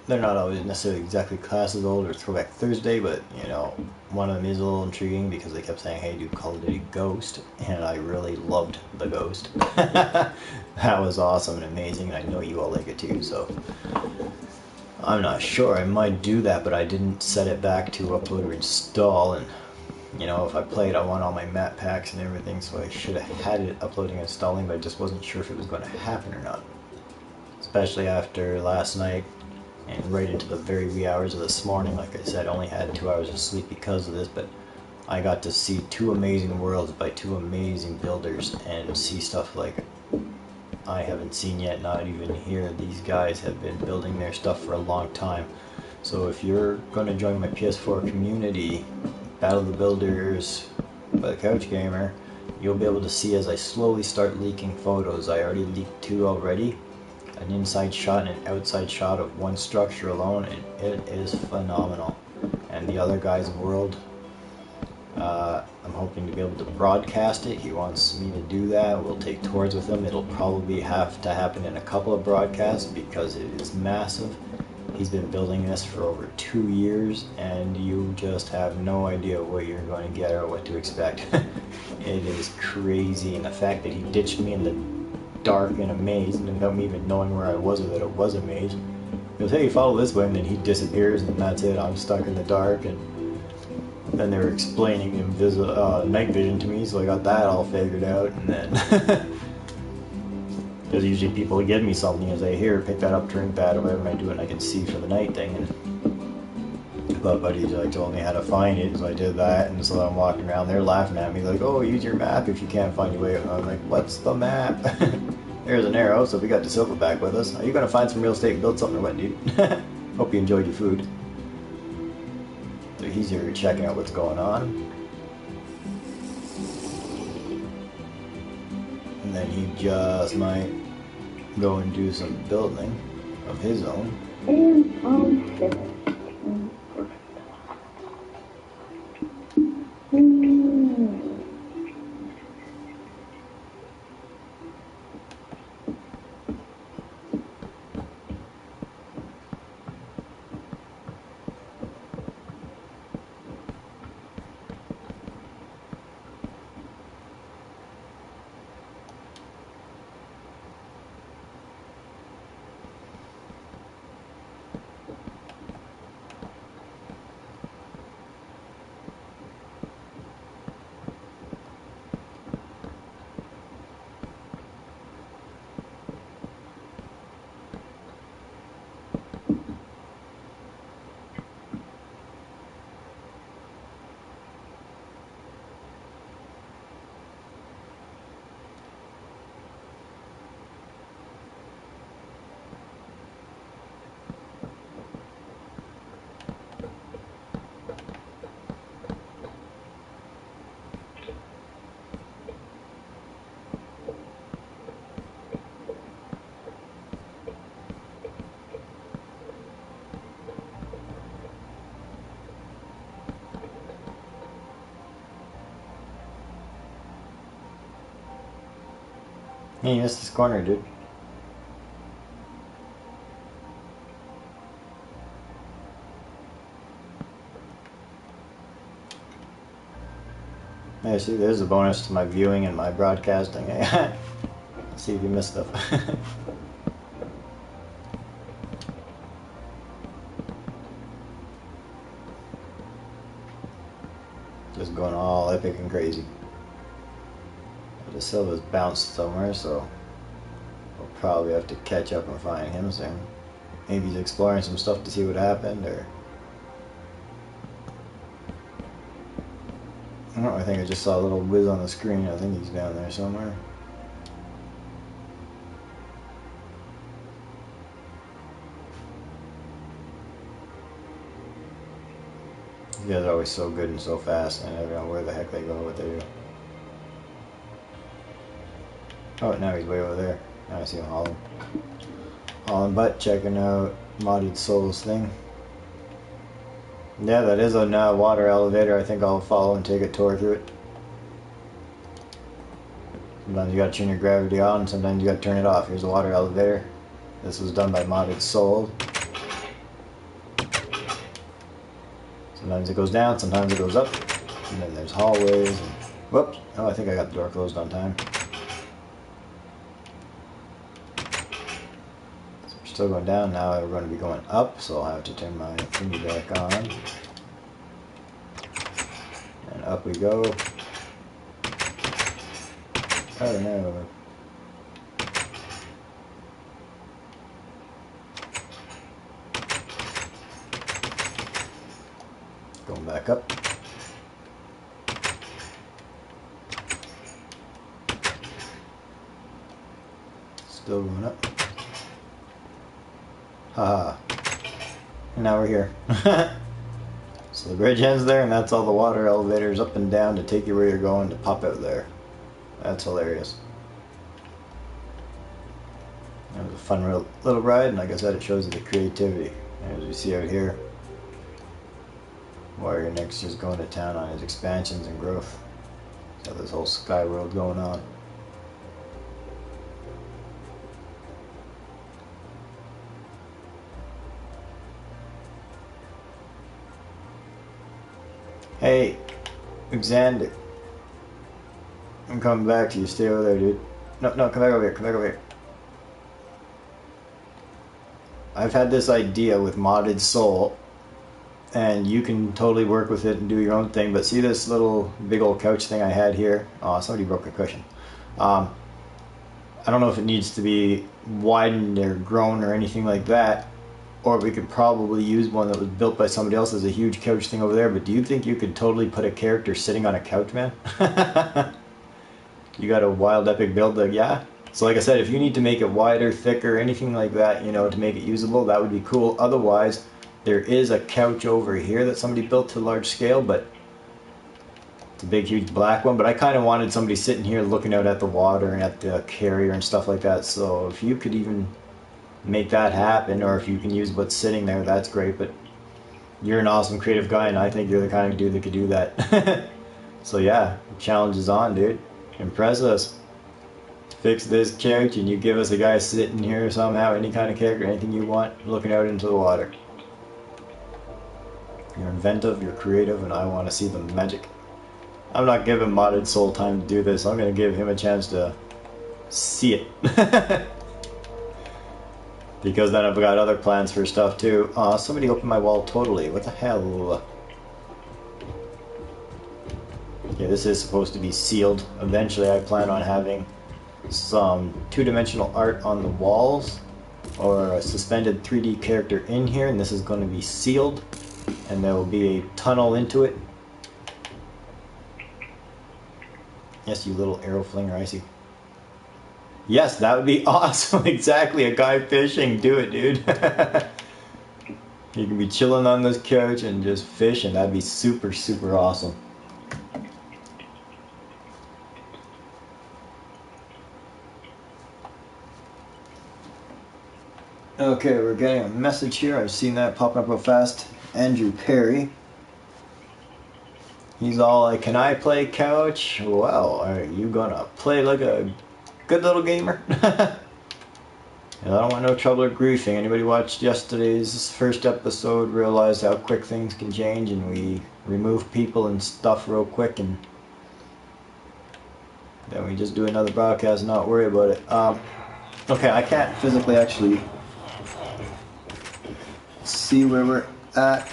they're not always necessarily exactly classed as old or Throwback Thursday, but you know, one of them is a little intriguing because they kept saying, hey, do Call of Duty Ghost, and I really loved the Ghost. That was awesome and amazing, and I know you all like it too, so I'm not sure. I might do that, but I didn't set it back to upload or install, and you know, if I play it, I want all my map packs and everything, so I should have had it uploading and installing, but I just wasn't sure if it was going to happen or not. Especially after last night and right into the very wee hours of this morning. Like I said, I only had 2 hours of sleep because of this, but I got to see two amazing worlds by two amazing builders and see stuff like I haven't seen yet, not even here. These guys have been building their stuff for a long time. So if you're going to join my PS4 community, Battle of the Builders by the Couch Gamer, you'll be able to see as I slowly start leaking photos. I already leaked 2 already. An inside shot and an outside shot of one structure alone, and it is phenomenal. And the other guy's world, I'm hoping to be able to broadcast it. He wants me to do that. We'll take tours with him. It'll probably have to happen in a couple of broadcasts because it is massive. He's been building this for over 2 years, and you just have no idea what you're going to get or what to expect. It is crazy, and the fact that he ditched me in the dark in a maze, and without me even knowing where I was or that it was a maze. He goes, hey, follow this way, and then he disappears, and that's it. I'm stuck in the dark, and then they were explaining night vision to me, so I got that all figured out, and then because usually people give me something as they hear, pick that up, drink that, or whatever I do, and I can see for the night thing. And but buddies like told me how to find it, so I did that, and so I'm walking around there laughing at me like, oh, use your map if you can't find your way. And I'm like, what's the map? There's an arrow, so we got De Silva back with us. Are you gonna find some real estate and build something or what, dude? Hope you enjoyed your food. So he's here checking out what's going on. And then he just might go and do some building of his own. And on 7. Hey, you missed this corner, dude. Yeah, see, there's a bonus to my viewing and my broadcasting. See if you missed stuff. Just going all epic and crazy. De Silva's bounced somewhere, so we'll probably have to catch up and find him soon. Maybe he's exploring some stuff to see what happened, or I don't know, I think I just saw a little whiz on the screen. I think he's down there somewhere. You guys are always so good and so fast. I never know where the heck they go, what they do. Oh, now he's way over there. Now I see him hauling. Hauling butt, checking out Modded Souls thing. Yeah, that is a water elevator. I think I'll follow and take a tour through it. Sometimes you gotta turn your gravity on, sometimes you gotta turn it off. Here's a water elevator. This was done by Modded Soul. Sometimes it goes down, sometimes it goes up. And then there's hallways. And, whoops. Oh, I think I got the door closed on time. So we're still going down. Now we're going to be going up, so I'll have to turn my thingy back on. And up we go. Oh no. Going back up. Still going up. Haha. And now we're here. So the bridge ends there, and that's all the water elevators up and down to take you where you're going to pop out there. That's hilarious. It was a fun little ride, and like I said, it shows you the creativity. As you see out here, Warrior Nick's just going to town on his expansions and growth. He's got this whole sky world going on. Hey, Xander. I'm coming back to you. Stay over there, dude. No, come back over here. Come back over here. I've had this idea with Modded Soul, and you can totally work with it and do your own thing, but see this little big old couch thing I had here? Oh, somebody broke a cushion. I don't know if it needs to be widened or grown or anything like that, or we could probably use one that was built by somebody else as a huge couch thing over there, but do you think you could totally put a character sitting on a couch, man? You got a wild epic build that, yeah? So like I said, if you need to make it wider, thicker, anything like that, you know, to make it usable, that would be cool. Otherwise, there is a couch over here that somebody built to large scale, but it's a big, huge black one. But I kind of wanted somebody sitting here looking out at the water and at the carrier and stuff like that. So if you could even make that happen, or if you can use what's sitting there, that's great. But you're an awesome creative guy, and I think you're the kind of dude that could do that. So yeah, the challenge is on, dude. Impress us. Fix this couch and you give us a guy sitting here somehow, any kind of character, anything you want, looking out into the water. You're inventive, you're creative, and I want to see the magic. I'm not giving Modded Soul time to do this. I'm going to give him a chance to see it. Because then I've got other plans for stuff too. Aw, somebody opened my wall totally. What the hell? Yeah, this is supposed to be sealed. Eventually I plan on having some two-dimensional art on the walls, or a suspended 3D character in here, and this is going to be sealed, and there will be a tunnel into it. Yes, you little arrow flinger, I see. Yes, that would be awesome. Exactly, a guy fishing. Do it, dude. You can be chilling on this couch and just fishing. That'd be super, super awesome. Okay, we're getting a message here. I've seen that popping up real fast. Andrew Perry. He's all like, can I play couch? Well, are you gonna play like a good little gamer? I don't want no trouble or griefing. Anybody watched yesterday's first episode realized how quick things can change, and we remove people and stuff real quick, and then we just do another broadcast and not worry about it. Okay, I can't physically actually see where we're at.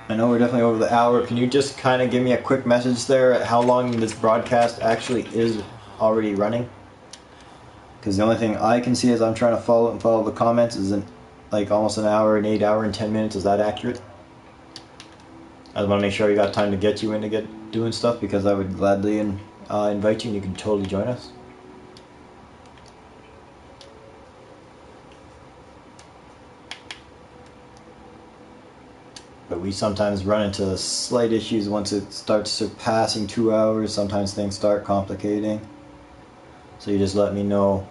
I know we're definitely over the hour. Can you just kind of give me a quick message there at how long this broadcast actually is already running? Because the only thing I can see as I'm trying to follow the comments is like almost an hour, an 8 hour and 10 minutes. Is that accurate? I just want to make sure you got time to get you in to get doing stuff, because I would gladly invite you and you can totally join us. But we sometimes run into slight issues once it starts surpassing 2 hours. Sometimes things start complicating. So you just let me know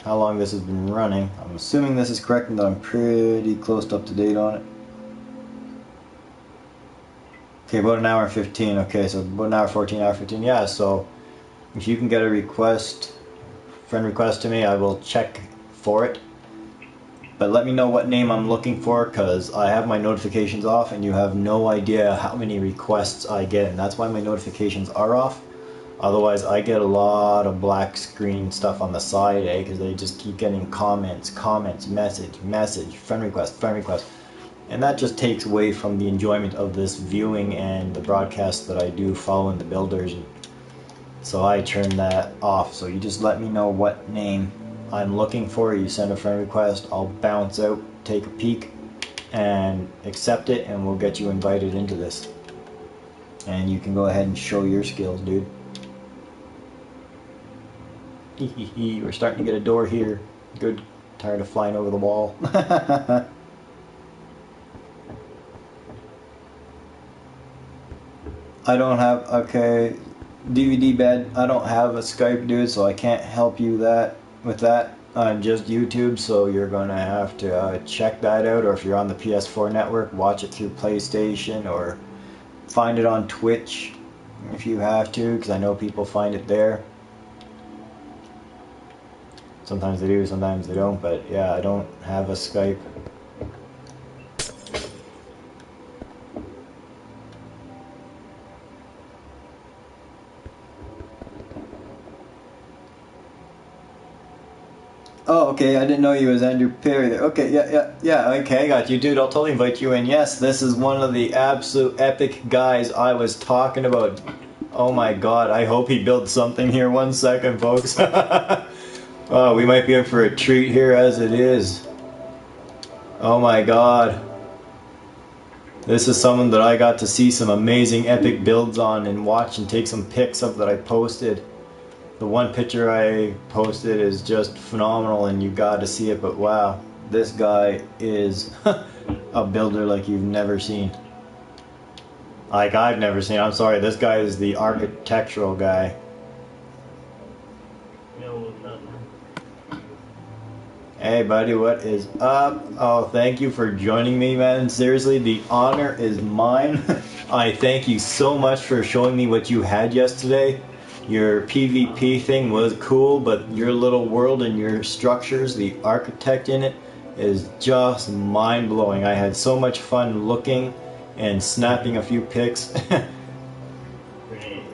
how long this has been running. I'm assuming this is correct and that I'm pretty close to up to date on it. Okay, about an hour and 15. Okay, so about an hour 14, hour 15. Yeah, so if you can get a request, friend request to me, I will check for it. But let me know what name I'm looking for, because I have my notifications off and you have no idea how many requests I get, and that's why my notifications are off. Otherwise I get a lot of black screen stuff on the side, because they just keep getting comments, message, friend request. And that just takes away from the enjoyment of this viewing and the broadcast that I do following the builders. So I turn that off. So you just let me know what name I'm looking for. You send a friend request, I'll bounce out, take a peek, and accept it, and we'll get you invited into this. And you can go ahead and show your skills, dude. We're starting to get a door here. Good. Tired of flying over the wall. I don't have, okay, DVD bed, I don't have a Skype, dude, so I can't help you with that. I'm just YouTube, so you're gonna have to check that out, or if you're on the PS4 network, watch it through PlayStation, or find it on Twitch if you have to, because I know people find it there. Sometimes they do, sometimes they don't, but yeah, I don't have a Skype. Oh, okay, I didn't know you was Andrew Perry there. Okay, yeah, okay, I got you. Dude, I'll totally invite you in. Yes, this is one of the absolute epic guys I was talking about. Oh my god, I hope he builds something here. 1 second, folks. Oh, we might be in for a treat here as it is. Oh my god. This is someone that I got to see some amazing epic builds on and watch and take some pics of that I posted. The one picture I posted is just phenomenal and you got to see it, but wow, this guy is a builder like you've never seen. Like I've never seen. I'm sorry, this guy is the architectural guy. Hey buddy, what is up? Oh, thank you for joining me, man. Seriously, the honor is mine. I thank you so much for showing me what you had yesterday. Your PvP thing was cool, but your little world and your structures, the architect in it, is just mind-blowing. I had so much fun looking and snapping a few pics.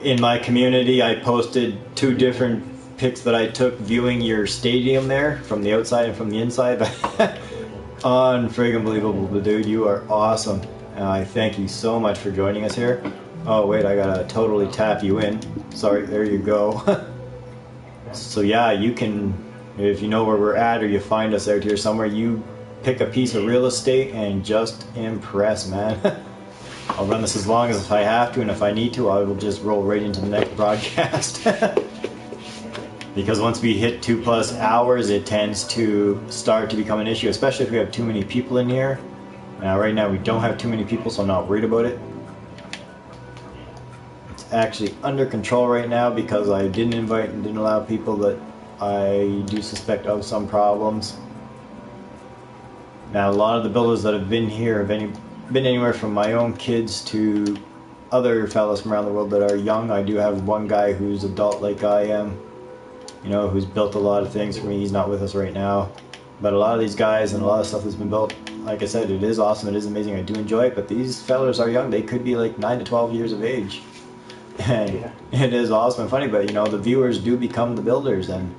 In my community, I posted 2 different pics that I took viewing your stadium there, from the outside and from the inside. Unfriggin' believable, dude. You are awesome. I thank you so much for joining us here. Oh wait, I gotta totally tap you in. Sorry, there you go. So yeah, you can, if you know where we're at or you find us out here somewhere, you pick a piece of real estate and just impress, man. I'll run this as long as if I have to, and if I need to, I will just roll right into the next broadcast. Because once we hit 2+ hours, it tends to start to become an issue, especially if we have too many people in here. Now, right now we don't have too many people, so I'm not worried about it. It's actually under control right now because I didn't invite and didn't allow people that I do suspect of some problems. Now, a lot of the builders that have been here have been anywhere from my own kids to other fellows from around the world that are young. I do have one guy who's adult like I am, you know, who's built a lot of things for me. He's not with us right now. But a lot of these guys and a lot of stuff that's been built, like I said, it is awesome, it is amazing, I do enjoy it, but these fellas are young. They could be like 9 to 12 years of age. And yeah, it is awesome and funny, but you know, the viewers do become the builders, and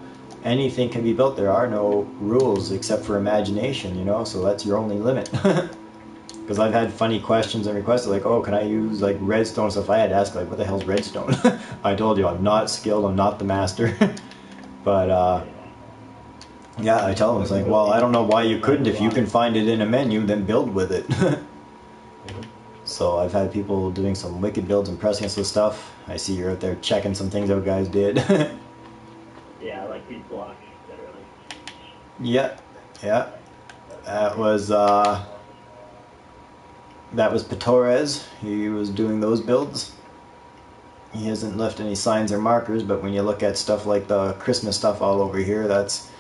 anything can be built. There are no rules except for imagination, you know, so that's your only limit. Because I've had funny questions and requests like, oh, can I use like redstone stuff? I had to ask like, what the hell's redstone? I told you, I'm not skilled, I'm not the master. But yeah, I tell them, it's like, well, I don't know why you couldn't. If you can find it in a menu, then build with it. So I've had people doing some wicked builds and pressing us with stuff. I see you're out there checking some things out guys did. Yeah, like these blocks, literally. Yeah, that was that was Petores. He was doing those builds. He hasn't left any signs or markers, but when you look at stuff like the Christmas stuff all over here, that's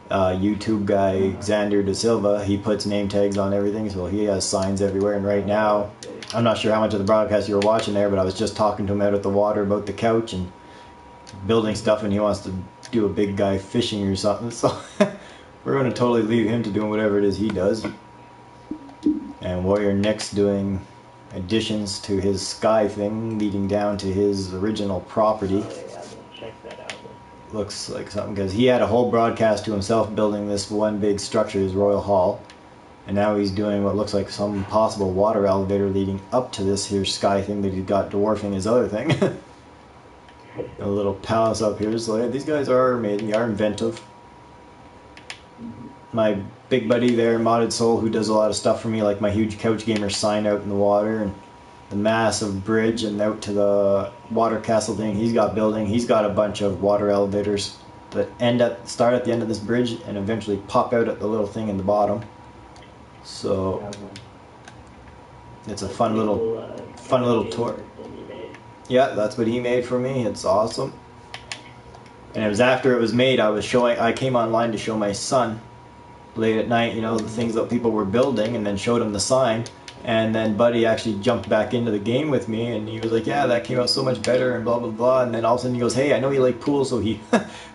YouTube guy Xander De Silva. He puts name tags on everything, so he has signs everywhere. And right now, I'm not sure how much of the broadcast you were watching there, but I was just talking to him out at the water about the couch and building stuff, and he wants to do a big guy fishing or something. So we're going to totally leave him to doing whatever it is he does. And Warrior Nick's doing additions to his sky thing leading down to his original property. Check that out. Looks like something, because he had a whole broadcast to himself building this one big structure, his Royal Hall, and now he's doing what looks like some possible water elevator leading up to this here sky thing that he's got dwarfing his other thing. A little palace up here. So yeah, these guys are amazing, they are inventive. My big buddy there, Modded Soul, who does a lot of stuff for me, like my huge Couch Gamer sign out in the water and the massive bridge and out to the water castle thing he's got building. He's got a bunch of water elevators that start at the end of this bridge and eventually pop out at the little thing in the bottom. So it's a fun little tour. Yeah, that's what he made for me. It's awesome. And it was after it was made, I came online to show my son late at night, you know, the things that people were building, and then showed him the sign. And then Buddy actually jumped back into the game with me, and he was like, yeah, that came out so much better, and blah, blah, blah. And then all of a sudden he goes, hey, I know you like pools, so he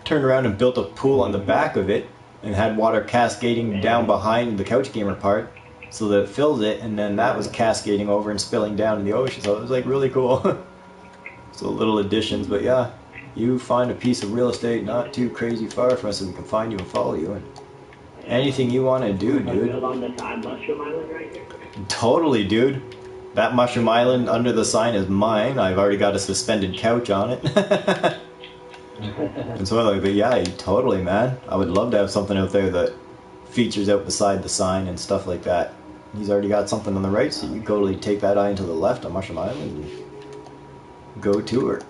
turned around and built a pool on the back of it, and had water cascading down behind the Couch Gamer part, so that it fills it, and then that was cascading over and spilling down in the ocean, so it was like really cool. So little additions, but yeah, you find a piece of real estate not too crazy far from us, so we can find you and follow you, and anything you want to do, dude. Build on the time Mushroom Island right here. Totally, dude. That Mushroom Island under the sign is mine. I've already got a suspended couch on it. And so, like, but yeah, totally, man. I would love to have something out there that features out beside the sign and stuff like that. He's already got something on the right, so you can totally take that eye to the left on Mushroom Island and go to her.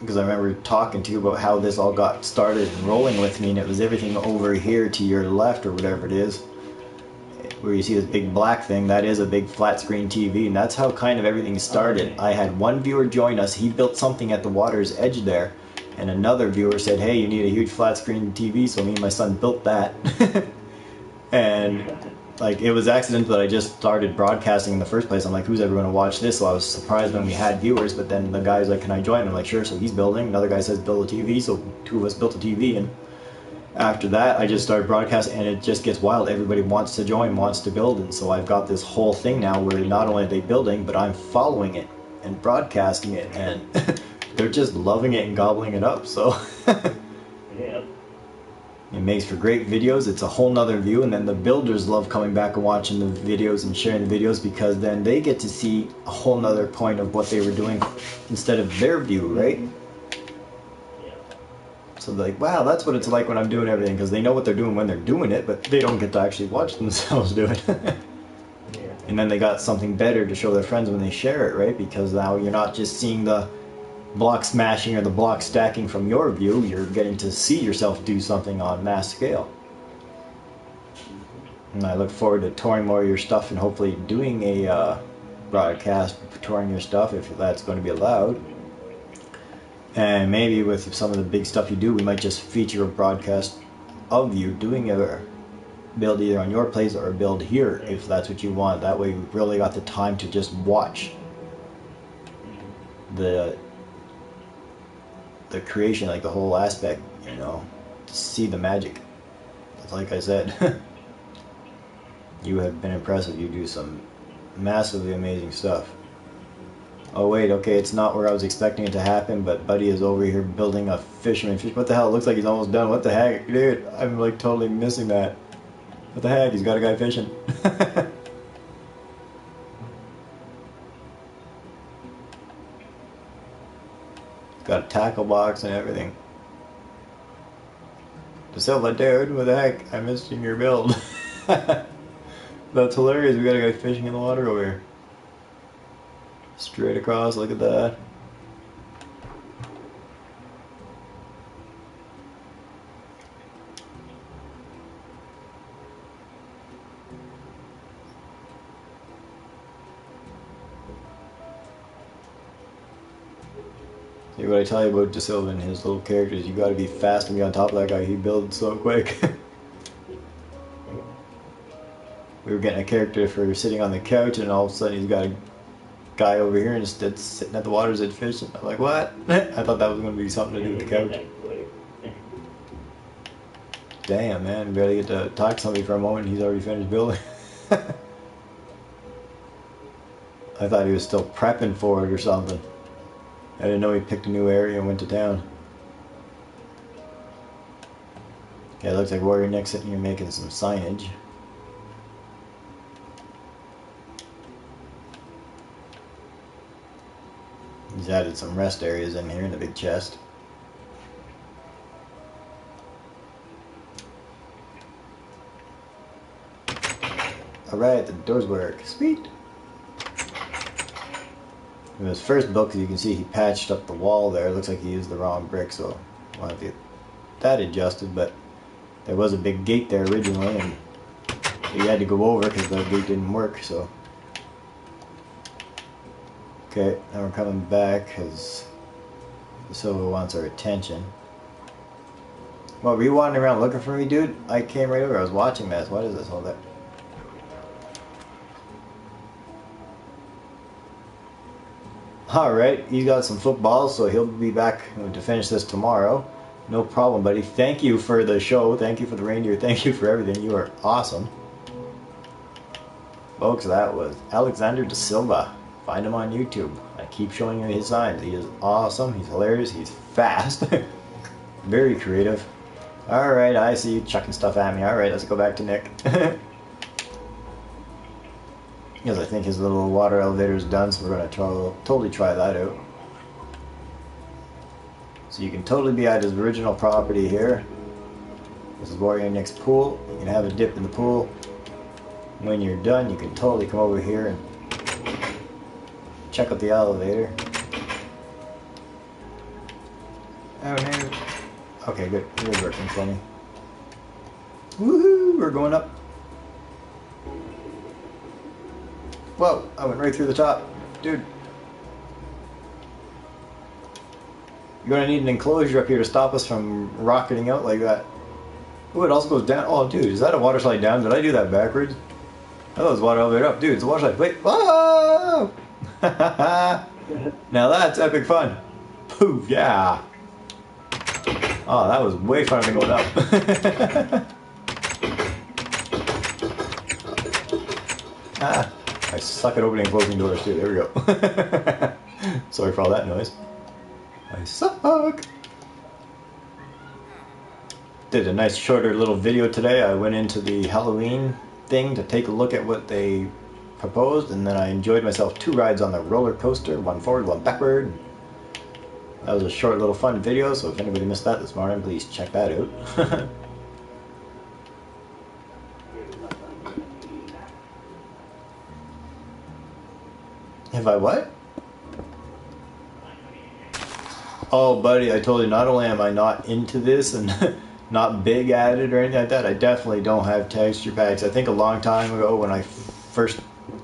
Because I remember talking to you about how this all got started and rolling with me, and it was everything over here to your left or whatever it is, where you see this big black thing. That is a big flat screen TV, and that's how kind of everything started. I had one viewer join us. He built something at the water's edge there, and another viewer said, hey, you need a huge flat screen TV, so me and my son built that. And like, it was accident that I just started broadcasting in the first place. I'm like, who's ever going to watch this? So I was surprised when we had viewers, but then the guy's like, can I join? I'm like, sure. So he's building. Another guy says build a TV, so two of us built a TV, and after that I just started broadcasting, and it just gets wild. Everybody wants to join, wants to build, and so I've got this whole thing now where not only are they building, but I'm following it and broadcasting it, and they're just loving it and gobbling it up. So Yeah. it makes for great videos. It's a whole nother view, and then the builders love coming back and watching the videos and sharing the videos, because then they get to see a whole nother point of what they were doing instead of their view, right? Yeah. So they're like, wow, that's what it's like when I'm doing everything, because they know what they're doing when they're doing it, but they don't get to actually watch themselves do it. Yeah. And then they got something better to show their friends when they share it, right? Because now you're not just seeing the block smashing or the block stacking from your view, you're getting to see yourself do something on mass scale. And I look forward to touring more of your stuff and hopefully doing a broadcast touring your stuff, if that's going to be allowed. And maybe with some of the big stuff you do, we might just feature a broadcast of you doing a build either on your place or a build here, if that's what you want. That way we've really got the time to just watch the creation, like the whole aspect, you know, to see the magic. Like I said, you have been impressive. You do some massively amazing stuff. Oh wait, okay, it's not where I was expecting it to happen, but Buddy is over here building a fisherman fish. What the hell? It looks like he's almost done. What the heck? Dude, I'm like totally missing that. What the heck? He's got a guy fishing. Got a tackle box and everything. Silva, dude, what the heck? I missed your build. That's hilarious. We got a guy fishing in the water over here. Straight across, look at that. See what I tell you about DeSilva and his little characters, you gotta be fast and be on top of that guy, he builds so quick. We were getting a character for sitting on the couch and all of a sudden he's got a guy over here instead sitting at the water's edge fishing. I'm like, what? I thought that was going to be something to do with the couch. Damn, man, barely get to talk to somebody for a moment and he's already finished building. I thought he was still prepping for it or something. I didn't know he picked a new area and went to town. Okay, it looks like Warrior Nick's sitting here making some signage. He's added some rest areas in here in the big chest. Alright, the doors work. Sweet! In his first book, as you can see, he patched up the wall there. It looks like he used the wrong brick, so I'll have to get that adjusted, but there was a big gate there originally, and he had to go over because the gate didn't work, so. Okay, now we're coming back because the Silva wants our attention. Well, were you wandering around looking for me, dude? I came right over. I was watching this. What is this? Hold that. Alright, he's got some football, so he'll be back to finish this tomorrow. No problem, buddy. Thank you for the show. Thank you for the reindeer. Thank you for everything. You are awesome. Folks, that was Alexander De Silva. Find him on YouTube. I keep showing you his signs. He is awesome. He's hilarious. He's fast. Very creative. Alright, I see you chucking stuff at me. Alright, let's go back to Nick. Because I think his little water elevator is done, so we're going to totally try that out. So you can totally be at his original property here. This is Warrior Nick's pool. You can have a dip in the pool. When you're done, you can totally come over here and check out the elevator. Oh no. Okay, good. You're working for me. Woohoo! We're going up. Whoa, I went right through the top. Dude. You're going to need an enclosure up here to stop us from rocketing out like that. Oh, it also goes down. Oh, dude, is that a water slide down? Did I do that backwards? I thought it was water elevator up. Dude, it's a water slide. Wait. Whoa! Now that's epic fun. Poof, yeah. Oh, that was way funner than going up. Ah. I suck at opening and closing doors too. There we go. Sorry for all that noise. I suck. Did a nice shorter little video today. I went into the Halloween thing to take a look at what they proposed, and then I enjoyed myself 2 rides on the roller coaster, one forward, one backward. That was a short little fun video, so if anybody missed that this morning, please check that out. Have I what? Oh, buddy, I told you, not only am I not into this and not big at it or anything like that, I definitely don't have texture packs. I think a long time ago when I first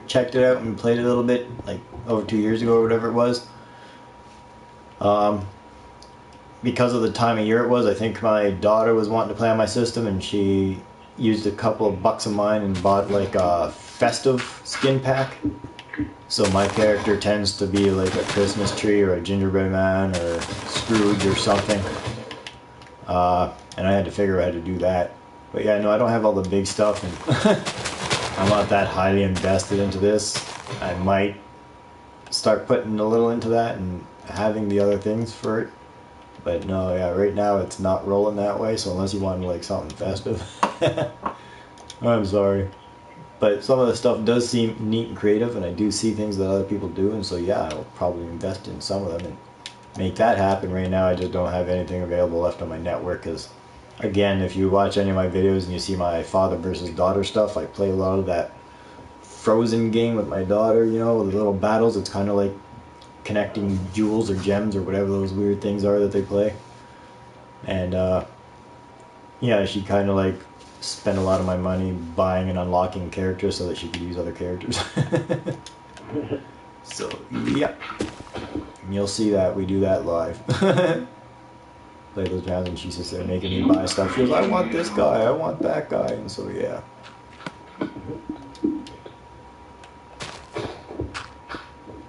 checked it out and played it a little bit, like over 2 years ago or whatever it was, because of the time of year it was, I think my daughter was wanting to play on my system and she used a couple of bucks of mine and bought like a festive skin pack. So my character tends to be like a Christmas tree or a gingerbread man or Scrooge or something. And I had to figure out how to do that. But yeah, no, I don't have all the big stuff, and I'm not that highly invested into this. I might start putting a little into that and having the other things for it. But no, yeah, right now it's not rolling that way, so unless you want like something festive. I'm sorry. But some of the stuff does seem neat and creative, and I do see things that other people do, and so yeah, I'll probably invest in some of them and make that happen. Right now I just don't have anything available left on my network, because again, if you watch any of my videos and you see my father versus daughter stuff, I play a lot of that Frozen game with my daughter, you know, the little battles. It's kind of like connecting jewels or gems or whatever those weird things are that they play. And yeah, she kind of like spent a lot of my money buying and unlocking characters so that she could use other characters. So yeah, You'll see that we do that live. Play those rounds and she sits there making me buy stuff. She goes, I want this guy, I want that guy, and so yeah.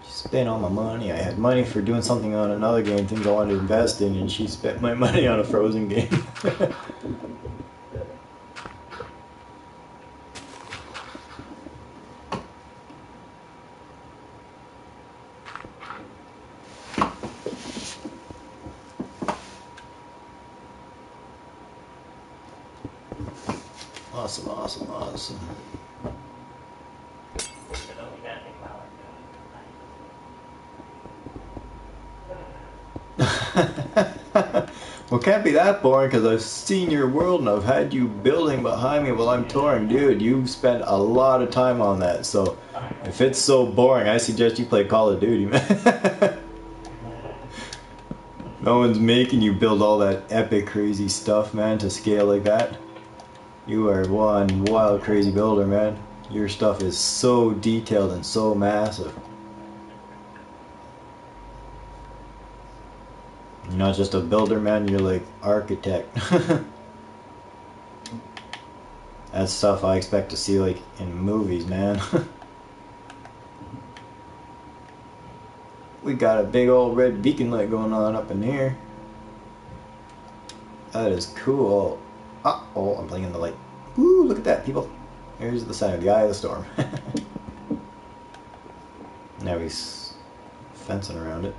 She spent all my money. I had money for doing something on another game, things I wanted to invest in, and she spent my money on a Frozen game. Awesome, awesome, awesome. Well, it can't be that boring because I've seen your world and I've had you building behind me while I'm touring. Dude, you've spent a lot of time on that, so if it's so boring, I suggest you play Call of Duty, man. No one's making you build all that epic, crazy stuff, man, to scale like that. You are one wild, crazy builder, man. Your stuff is so detailed and so massive. You're not just a builder, man, you're like architect. That's stuff I expect to see like in movies, man. We got a big old red beacon light going on up in here. That is cool. Oh, I'm playing in the light. Ooh, look at that, people. Here's the sign of the eye of the storm. Now he's fencing around it.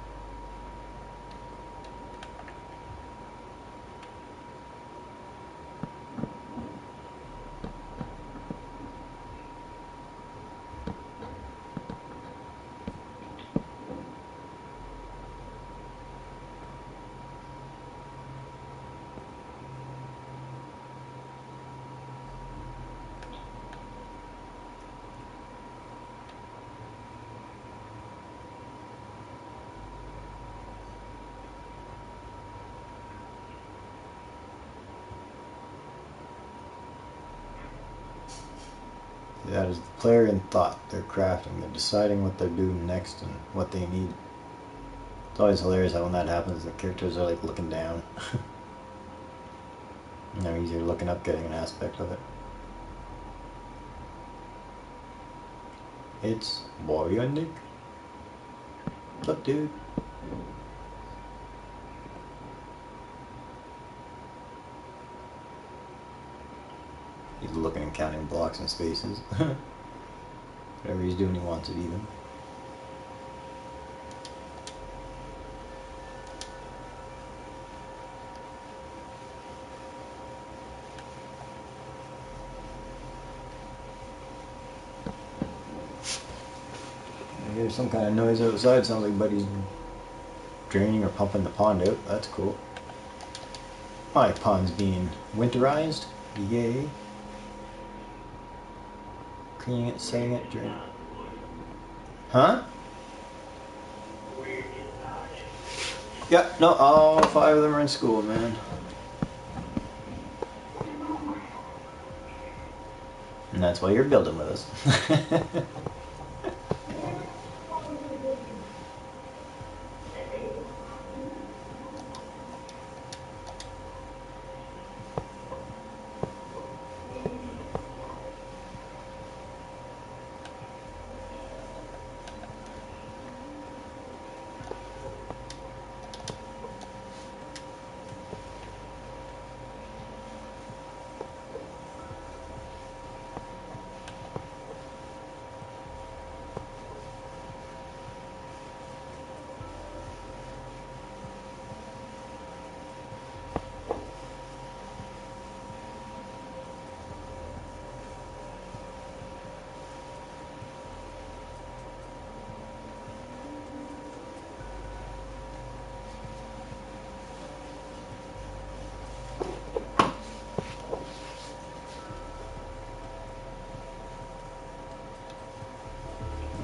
That is the player in thought. They're crafting. They're deciding what they're doing next and what they need. It's always hilarious how when that happens, the characters are like looking down. And they're easier looking up, getting an aspect of it. It's Warrior Nick. What's up, dude? He's looking and counting blocks and spaces. Whatever he's doing, he wants it even. I hear some kind of noise outside. Sounds like Buddy's draining or pumping the pond out. That's cool. My pond's being winterized. Yay. Cleaning it, setting it, draining. Huh? Yeah, no, all 5 of them are in school, man. And that's why you're building with us.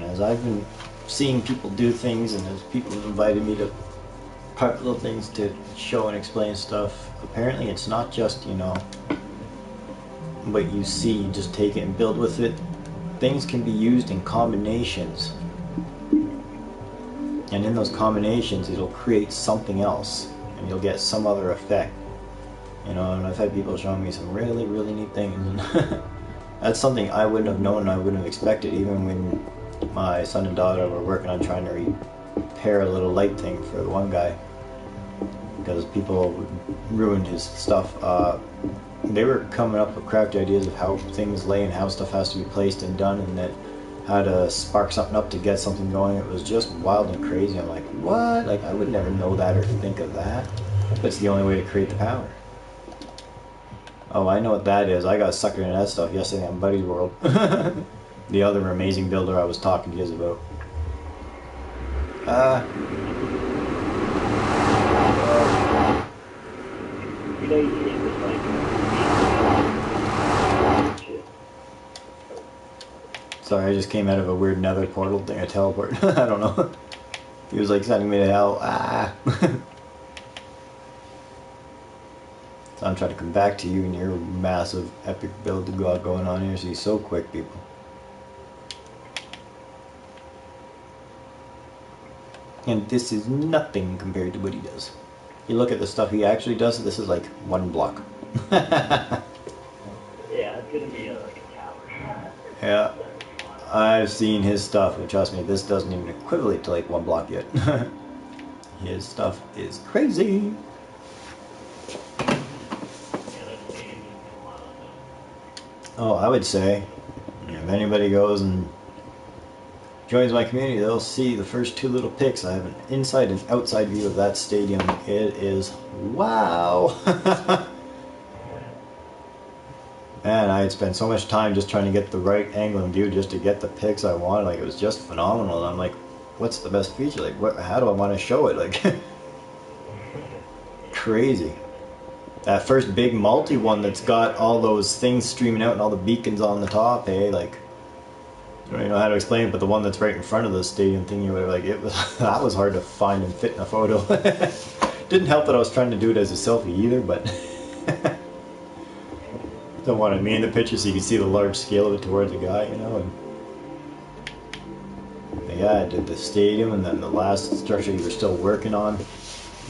As I've been seeing people do things, and as people have invited me to part little things to show and explain stuff, apparently it's not just, you know, what you see, you just take it and build with it. Things can be used in combinations. and in those combinations it'll create something else, and you'll get some other effect. You know, and I've had people showing me some really, really neat things, and that's something I wouldn't have known, I wouldn't have expected, even when my son and daughter were working on trying to repair a little light thing for the one guy, because people ruined his stuff. They were coming up with crafty ideas of how things lay and how stuff has to be placed and done, and that how to spark something up to get something going. It was just wild and crazy. I'm like, what? Like, I would never know that or think of that. But it's the only way to create the power. Oh, I know what that is. I got suckered into that stuff yesterday on Buddy's World. The other amazing builder I was talking to you about. You know, you can just like. Sorry, I just came out of a weird nether portal thing. I teleport. I don't know. He was like sending me to hell. Ah. So I'm trying to come back to you and your massive epic build to go out going on here. So he's so quick, people. And this is nothing compared to what he does. You look at the stuff he actually does, this is like one block. Yeah, it's gonna be like a tower. Yeah. I've seen his stuff, and trust me, this doesn't even equivalent to like one block yet. His stuff is crazy. Oh, I would say, if anybody goes and joins my community, they'll see the first two little pics. I have an inside and outside view of that stadium. It is wow. Man, I had spent so much time just trying to get the right angle and view just to get the pics I wanted. Like, it was just phenomenal. And I'm like, what's the best feature? Like, how do I want to show it? Like, crazy. That first big multi one that's got all those things streaming out and all the beacons on the top, eh? Like, I don't even know how to explain it, but the one that's right in front of the stadium thingy, whatever, like, it was, that was hard to find and fit in a photo. Didn't help that I was trying to do it as a selfie either, but don't want me in the picture so you can see the large scale of it towards the guy, you know. And yeah, I did the stadium, and then the last structure you were still working on,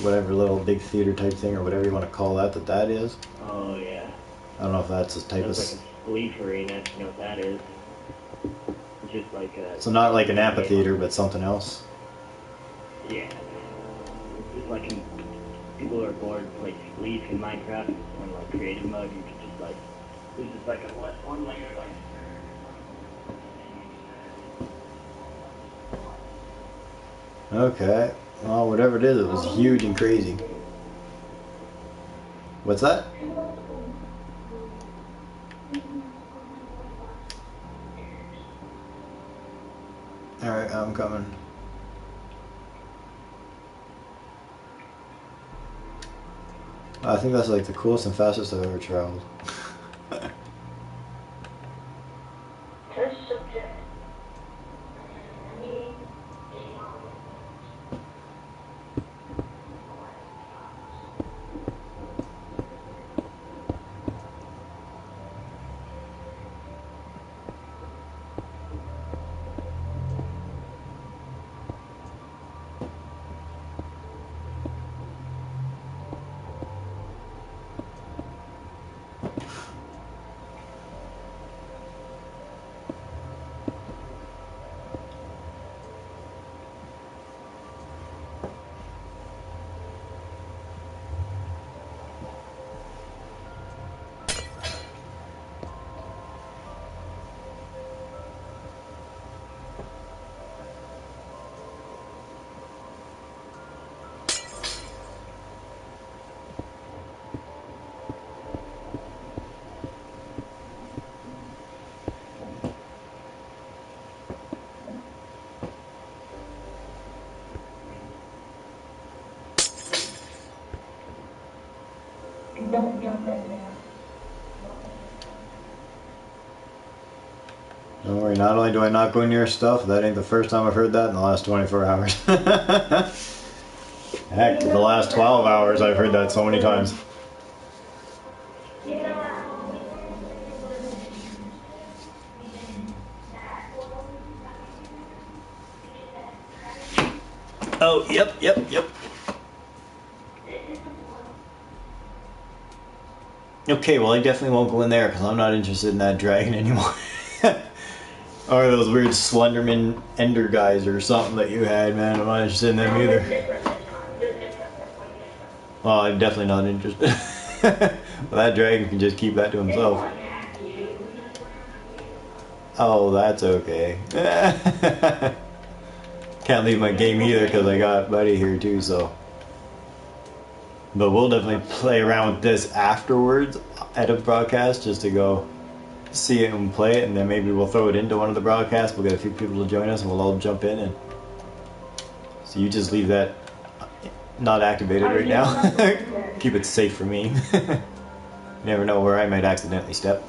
whatever little big theater type thing or whatever you want to call that that is. Oh yeah. I don't know if that's a type That's of. like a leaf arena. You know what that is? It's just like a. So not like an amphitheater, but something else. Yeah. It's like people who are bored like leaf in Minecraft on like creative mode. You can just like there's just like a one layer like. Okay. Well, whatever it is, it was huge and crazy. What's that? Alright, I'm coming. I think that's like the coolest and fastest I've ever traveled. Don't worry, not only do I not go near stuff, that ain't the first time I've heard that in the last 24 hours. Heck, the last 12 hours I've heard that so many times. Oh, yep, yep, yep. Okay, well, I definitely won't go in there because I'm not interested in that dragon anymore. Or those weird Slenderman Ender guys or something that you had, man. I'm not interested in them either. Well, I'm definitely not interested. Well, that dragon can just keep that to himself. Oh, that's okay. Can't leave my game either because I got Buddy here too, so. But we'll definitely play around with this afterwards at a broadcast just to go see it and play it, and then maybe we'll throw it into one of the broadcasts. We'll get a few people to join us and we'll all jump in. And so you just leave that not activated right now. Keep it safe for me. You never know where I might accidentally step.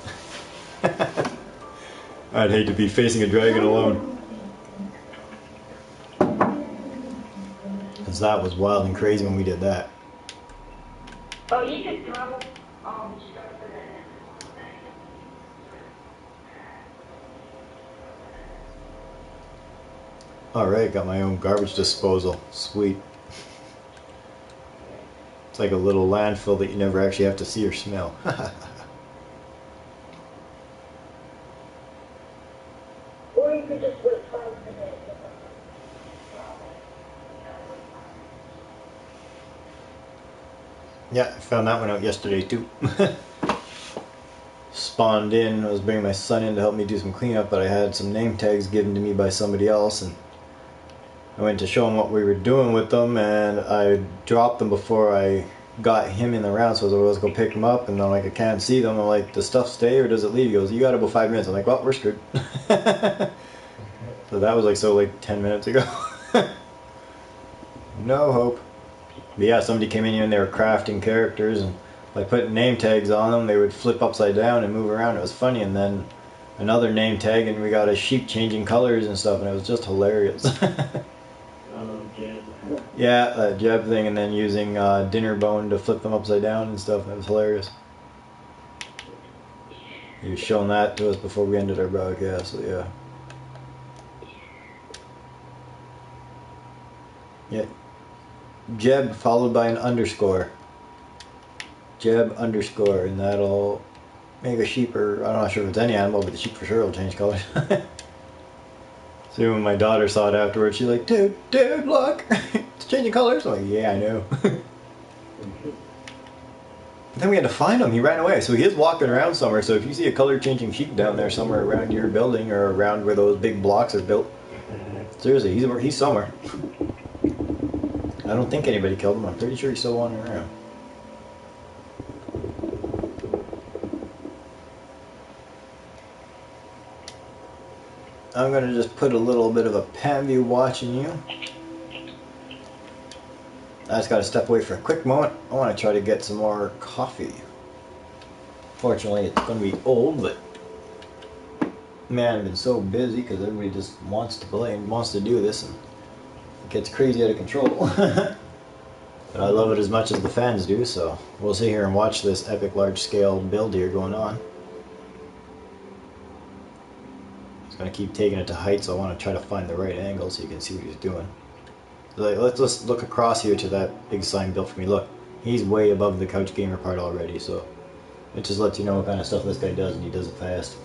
I'd hate to be facing a dragon alone. Because that was wild and crazy when we did that. Oh, you should travel. Alright, got my own garbage disposal. Sweet. It's like a little landfill that you never actually have to see or smell. Or you could just wait 5 minutes. Yeah, I found that one out yesterday too. Spawned in, I was bringing my son in to help me do some cleanup, but I had some name tags given to me by somebody else, and I went to show him what we were doing with them, and I dropped them before I got him in the round, so I was going to go pick them up, and I'm like, I can't see them. I'm like, does stuff stay or does it leave? He goes, you got about 5 minutes. I'm like, well, we're screwed. So that was like 10 minutes ago. No hope. But yeah, somebody came in here and they were crafting characters, and by putting name tags on them, they would flip upside down and move around. It was funny. And then another name tag, and we got a sheep changing colors and stuff, and it was just hilarious. Yeah, that Jeb thing, and then using dinner bone to flip them upside down and stuff. That was hilarious. He was showing that to us before we ended our broadcast, so yeah. Yeah. Jeb followed by an underscore. Jeb underscore, and that'll make a sheep, or I'm not sure if it's any animal, but the sheep for sure will change colors. So when my daughter saw it afterwards, she's like, dude, look, it's changing colors. I'm like, yeah, I know. Then we had to find him. He ran away. So he is walking around somewhere. So if you see a color changing sheep down there somewhere around your building or around where those big blocks are built, seriously, he's somewhere. I don't think anybody killed him. I'm pretty sure he's still wandering around. I'm going to just put a little bit of a pan view watching you. I just got to step away for a quick moment. I want to try to get some more coffee. Fortunately, it's going to be old, but man, I've been so busy because everybody just wants to play and wants to do this, and it gets crazy out of control. But I love it as much as the fans do, so we'll sit here and watch this epic large-scale build here going on. He's going to keep taking it to height, so I want to try to find the right angle so you can see what he's doing. Like, let's just look across here to that big sign built for me. Look, he's way above the couch gamer part already, so it just lets you know what kind of stuff this guy does, and he does it fast.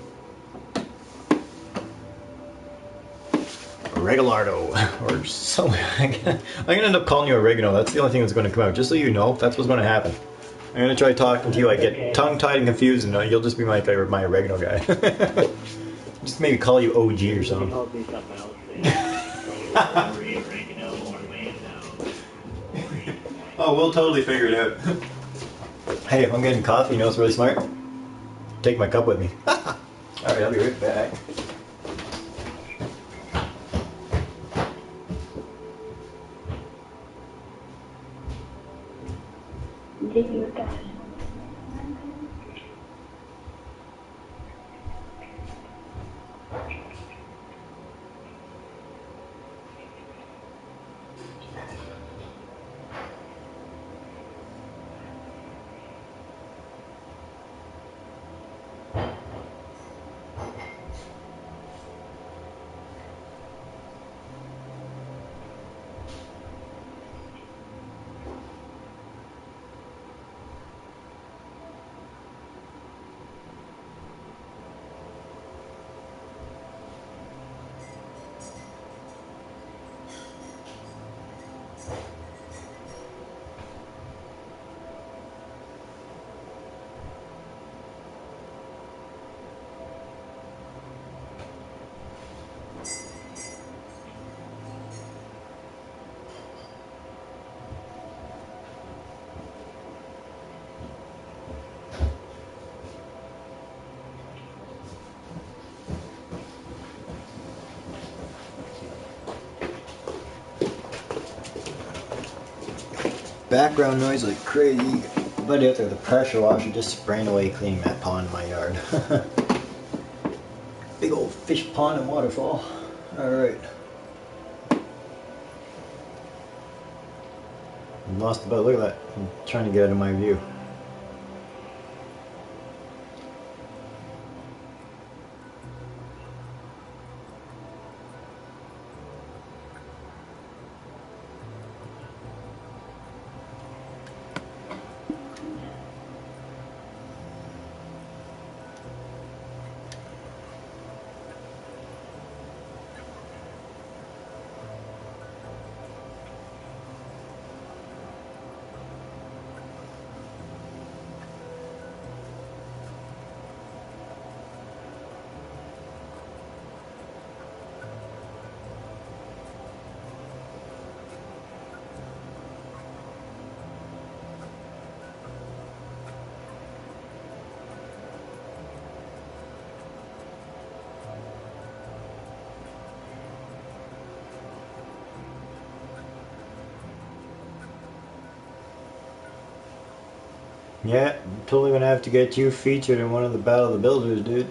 Regalardo, or something. I'm gonna end up calling you Oregano. That's the only thing that's going to come out. Just so you know, that's what's going to happen. I'm gonna try talking to you. I get tongue-tied and confused, and you'll just be my favorite, my Oregano guy. Just maybe call you OG or something. Oh, we'll totally figure it out. Hey, if I'm getting coffee, you know what's really smart? Take my cup with me. Alright, I'll be right back. background noise like crazy. But out there, the pressure washer just spraying away cleaning that pond in my yard. Big old fish pond and waterfall. Alright. Lost the boat. Look at that. I'm trying to get out of my view. Yeah, I'm totally gonna have to get you featured in one of the Battle of the Builders, dude.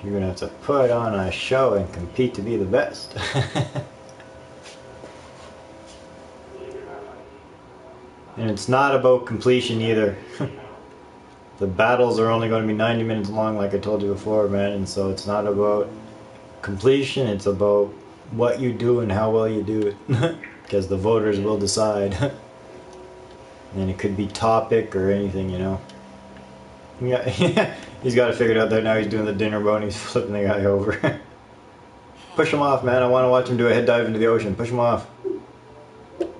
You're gonna have to put on a show and compete to be the best. And it's not about completion either. The battles are only going to be 90 minutes long, like I told you before, man, and so it's not about completion, it's about what you do and how well you do it. Because the voters will decide. And it could be topic or anything, you know. Yeah, he's got it figured out there now. He's doing the dinner boat and he's flipping the guy over. Push him off, man. I want to watch him do a head dive into the ocean. Push him off.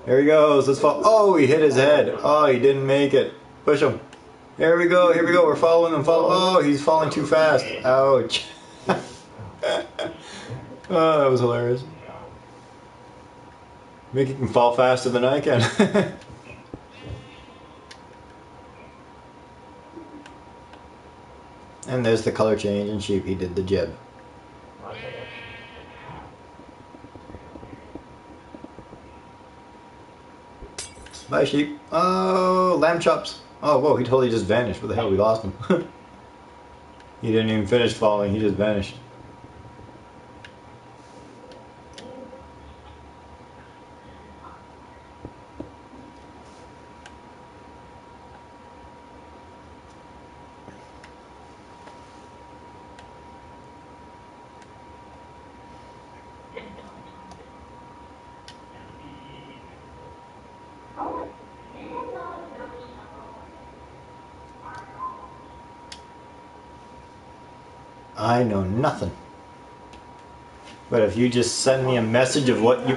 There he goes. Let's fall. Oh, he hit his head. Oh, he didn't make it. Push him. Here we go. Here we go. We're following him. Oh, he's falling too fast. Ouch. Oh, that was hilarious. Mickey can fall faster than I can. And there's the color change and sheep. He did the jib. Bye, sheep. Oh, lamb chops. Oh, whoa, he totally just vanished. Where the hell? We lost him. He didn't even finish falling. He just vanished. I know nothing. But if you just send me a message of what you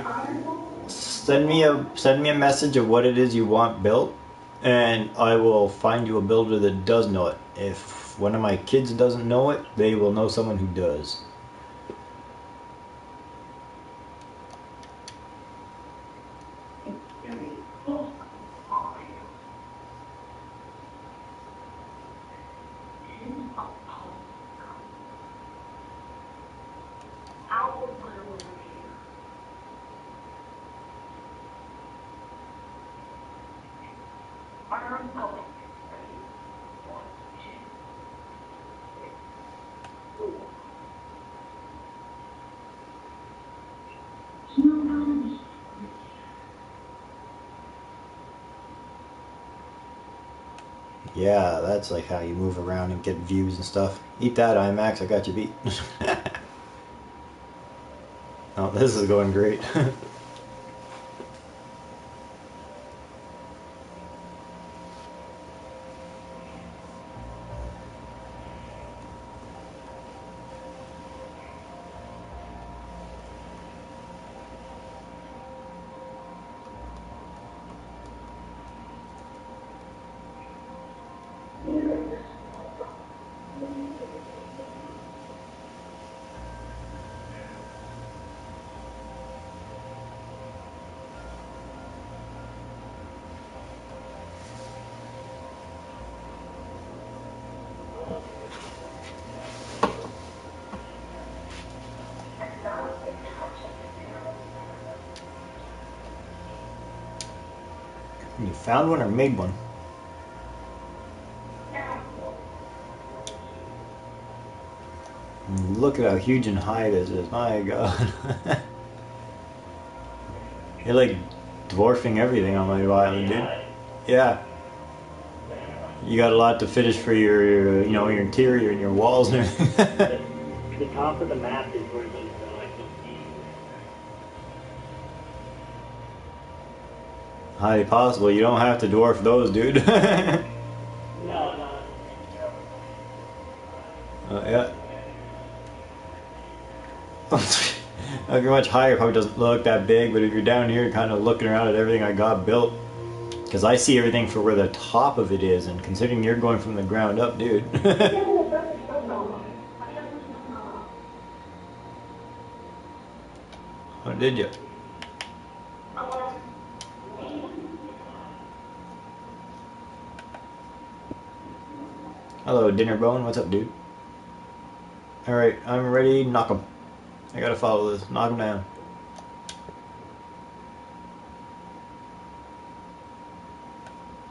send me a message of what it is you want built, and I will find you a builder that does know it. If one of my kids doesn't know it, they will know someone who does. Yeah, that's like how you move around and get views and stuff. Eat that, IMAX, I got you beat. Oh, this is going great. You found one or made one? Look at how huge and high this is. My god. You're like dwarfing everything on my island, dude. Yeah. You got a lot to finish for your you know, your interior and your walls and everything. The top of the map is where those I can see. Highly possible. You don't have to dwarf those, dude. No. Yeah. If you're much higher, it probably doesn't look that big, but if you're down here, you're kind of looking around at everything I got built. Because I see everything for where the top of it is, and considering you're going from the ground up, dude. Oh, did you? Hello, Dinner Bone. What's up, dude? Alright, I'm ready. Knock him. I gotta follow this. Knock him down.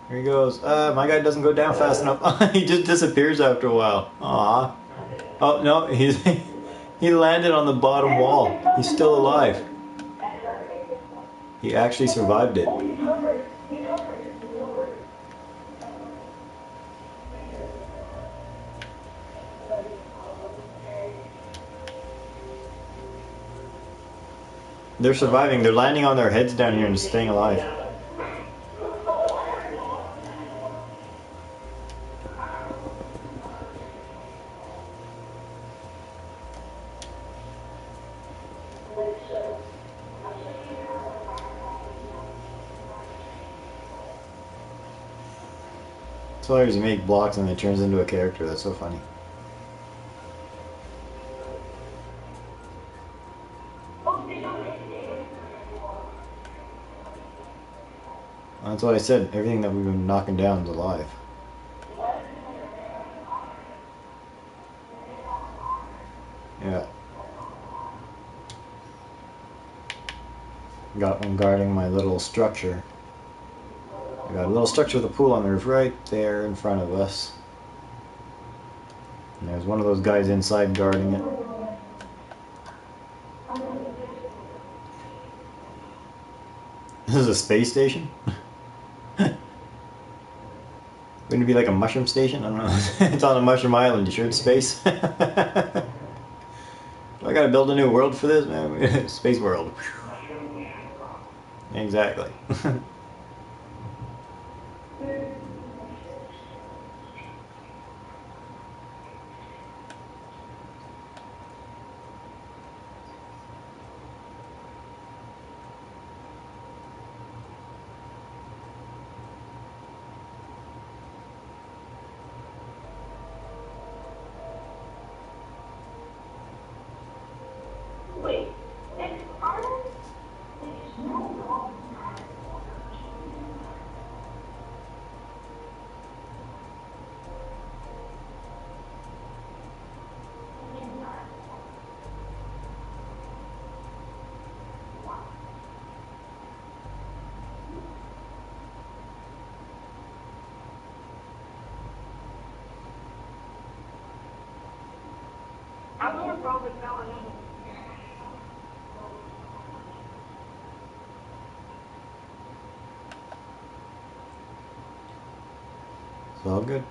Here he goes. My guy doesn't go down fast enough. He just disappears after a while. Aww. Oh, no, he landed on the bottom wall. He's still alive. He actually survived it. They're surviving. They're landing on their heads down here and staying alive. That's why you make blocks and it turns into a character. That's so funny. That's why I said everything that we've been knocking down is alive. Yeah. Got one guarding my little structure. I got a little structure with a pool on the roof right there in front of us. And there's one of those guys inside guarding it. This is a space station? Wouldn't it be like a mushroom station? I don't know. It's on a mushroom island. You sure it's space? Do I gotta build a new world for this, man? Space world. Exactly. It's all good.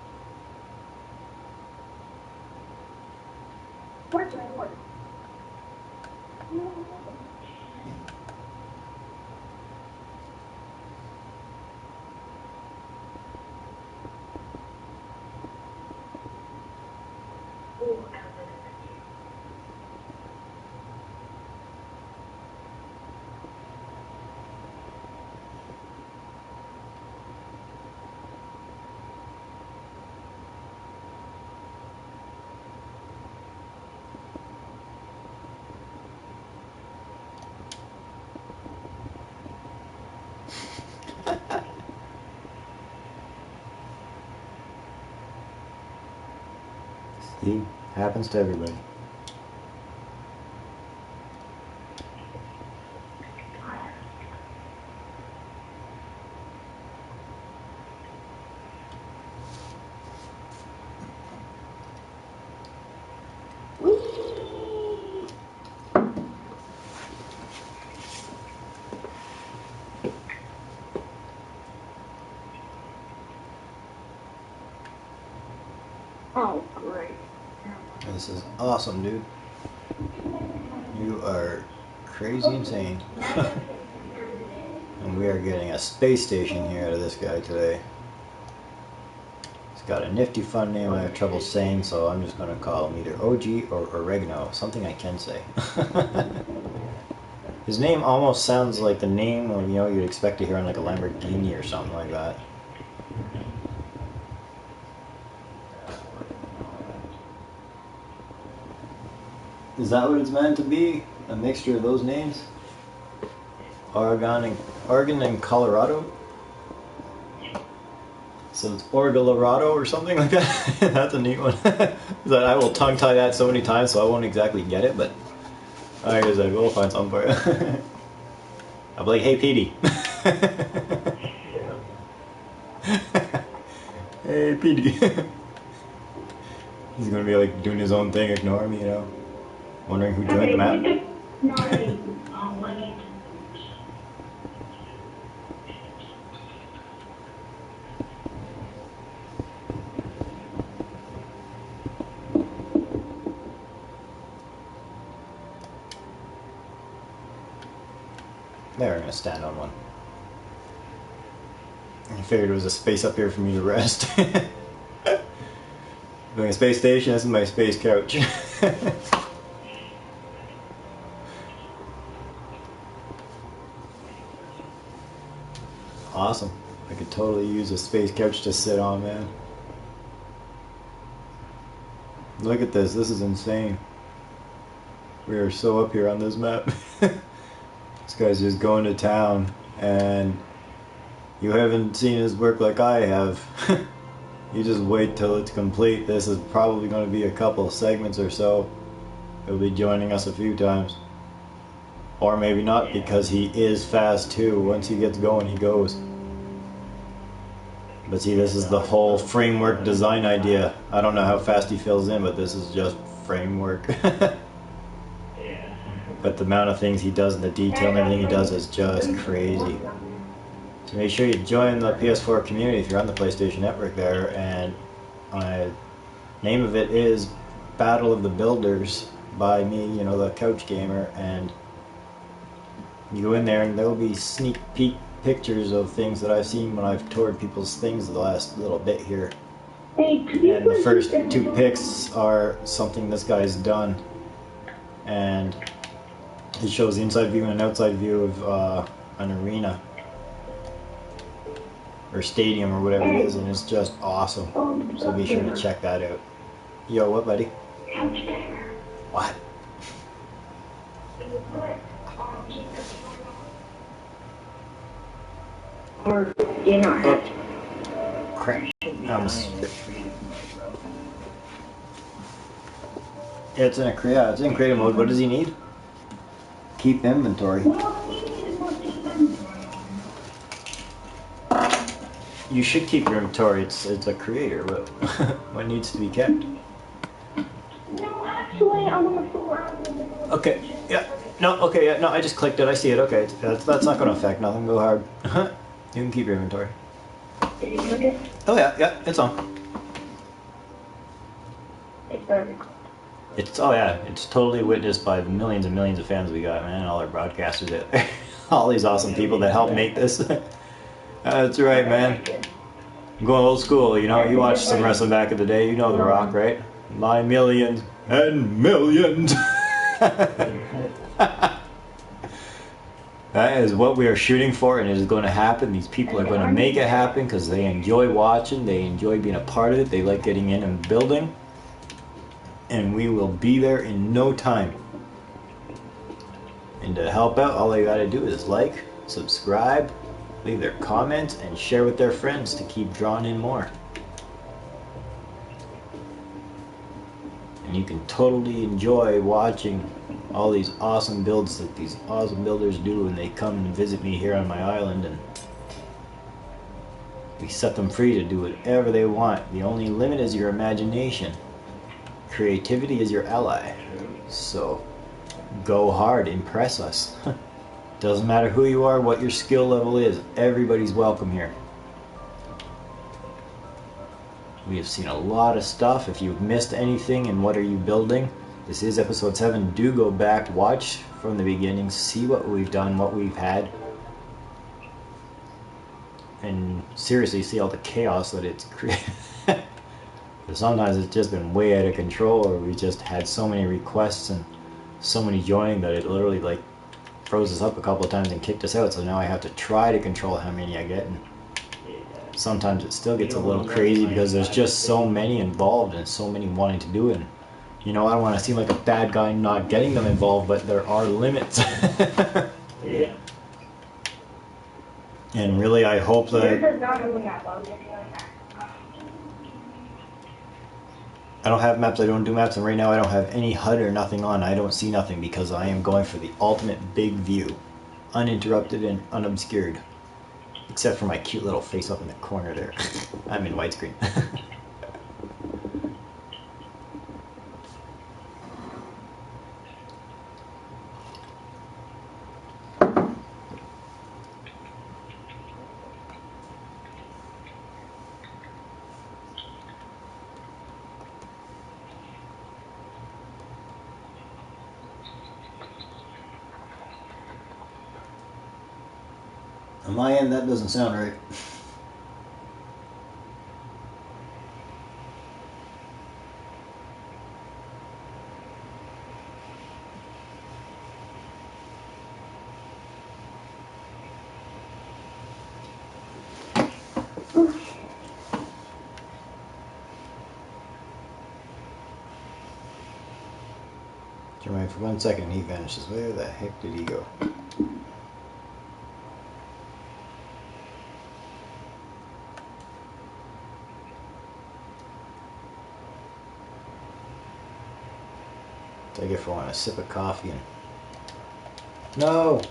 See, happens to everybody. Oh, great. This is awesome, dude. You are crazy insane. And we are getting a space station here out of this guy today. He's got a nifty fun name I have trouble saying, so I'm just going to call him either OG or Oregano. Something I can say. His name almost sounds like the name of, you know, you'd expect to hear on like a Lamborghini or something like that. Is that what it's meant to be? A mixture of those names? Oregon and Colorado? So it's Orgalorado or something like that? That's a neat one. I will tongue tie that so many times so I won't exactly get it, but I guess I will find something for you. I'll be like, hey Petey. Hey Petey. He's gonna be like doing his own thing, ignore me, you know. Wondering who joined the map. There, I'm gonna stand on one. I figured it was a space up here for me to rest. Doing a space station, this is my space couch. Awesome. I could totally use a space couch to sit on, man. Look at this. This is insane. We are so up here on this map. This guy's just going to town, and you haven't seen his work like I have. You just wait till it's complete. This is probably going to be a couple segments or so. He'll be joining us a few times. Or maybe not, because he is fast too. Once he gets going, he goes. But see, this is the whole framework design idea. I don't know how fast he fills in, but this is just framework. But the amount of things he does and the detail and everything he does is just crazy. So make sure you join the PS4 community if you're on the PlayStation Network there. And name of it is Battle of the Builders by me, you know, the couch gamer. And you go in there and there'll be sneak peek pictures of things that I've seen when I've toured people's things the last little bit here. And the first two pics are something this guy's done. And it shows the inside view and an outside view of an arena. Or stadium or whatever it is, and it's just awesome. So be sure to check that out. Yo, what, buddy? What? Or you not have to. Crap. It's in it's in creative mode. What does he need? Keep inventory. You should keep your inventory. It's a creator. What needs to be kept? No, actually, I want to fool around with it. Okay. Yeah. No. Okay. Yeah. No. I just clicked it. I see it. Okay. That's not going to affect nothing. Go hard. You can keep your inventory. Did you click it? Oh yeah. Yeah. It's on. It's perfect. It's it's totally witnessed by the millions and millions of fans we got, man. All our broadcasters out there. All these awesome people that help make this. That's right, man. I'm going old school, you know. You watched some wrestling back in the day. You know The Rock, right? My millions and millions. That is what we are shooting for, and it is going to happen. These people are going to make it happen because they enjoy watching. They enjoy being a part of it. They like getting in and building. And we will be there in no time. And to help out, all they got to do is like, subscribe, leave their comments, and share with their friends to keep drawing in more. And you can totally enjoy watching all these awesome builds that these awesome builders do when they come and visit me here on my island, and we set them free to do whatever they want. The only limit is your imagination. Creativity is your ally. So go hard, impress us. Doesn't matter who you are, what your skill level is, everybody's welcome here. We have seen a lot of stuff. If you've missed anything and what are you building, this is episode 7. Do go back, watch from the beginning, see what we've done, what we've had, and seriously see all the chaos that it's created. Sometimes it's just been way out of control, or we just had so many requests and so many joining that it literally like froze us up a couple of times and kicked us out. So now I have to try to control how many I get, and sometimes it still gets a little crazy because there's just so many involved and so many wanting to do it. And, you know, I don't want to seem like a bad guy not getting them involved, but there are limits. Yeah. And really, I hope that I don't have maps, I don't do maps, and right now I don't have any HUD or nothing on. I don't see nothing because I am going for the ultimate big view, uninterrupted and unobscured. Except for my cute little face up in the corner there. I'm in widescreen. On my end, that doesn't sound right. Jermaine, for 1 second he vanishes. Where the heck did he go? Take it for one, a sip of coffee and... No!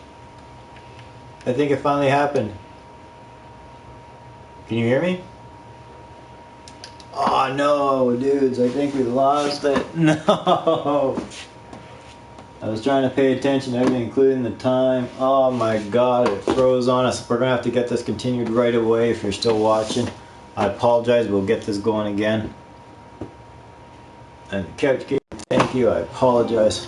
I think it finally happened. Can you hear me? Oh no, dudes, I think we lost it. No! I was trying to pay attention to everything, including the time. Oh my god, it froze on us. We're gonna have to get this continued right away if you're still watching. I apologize, we'll get this going again. And Couch King, thank you, I apologize.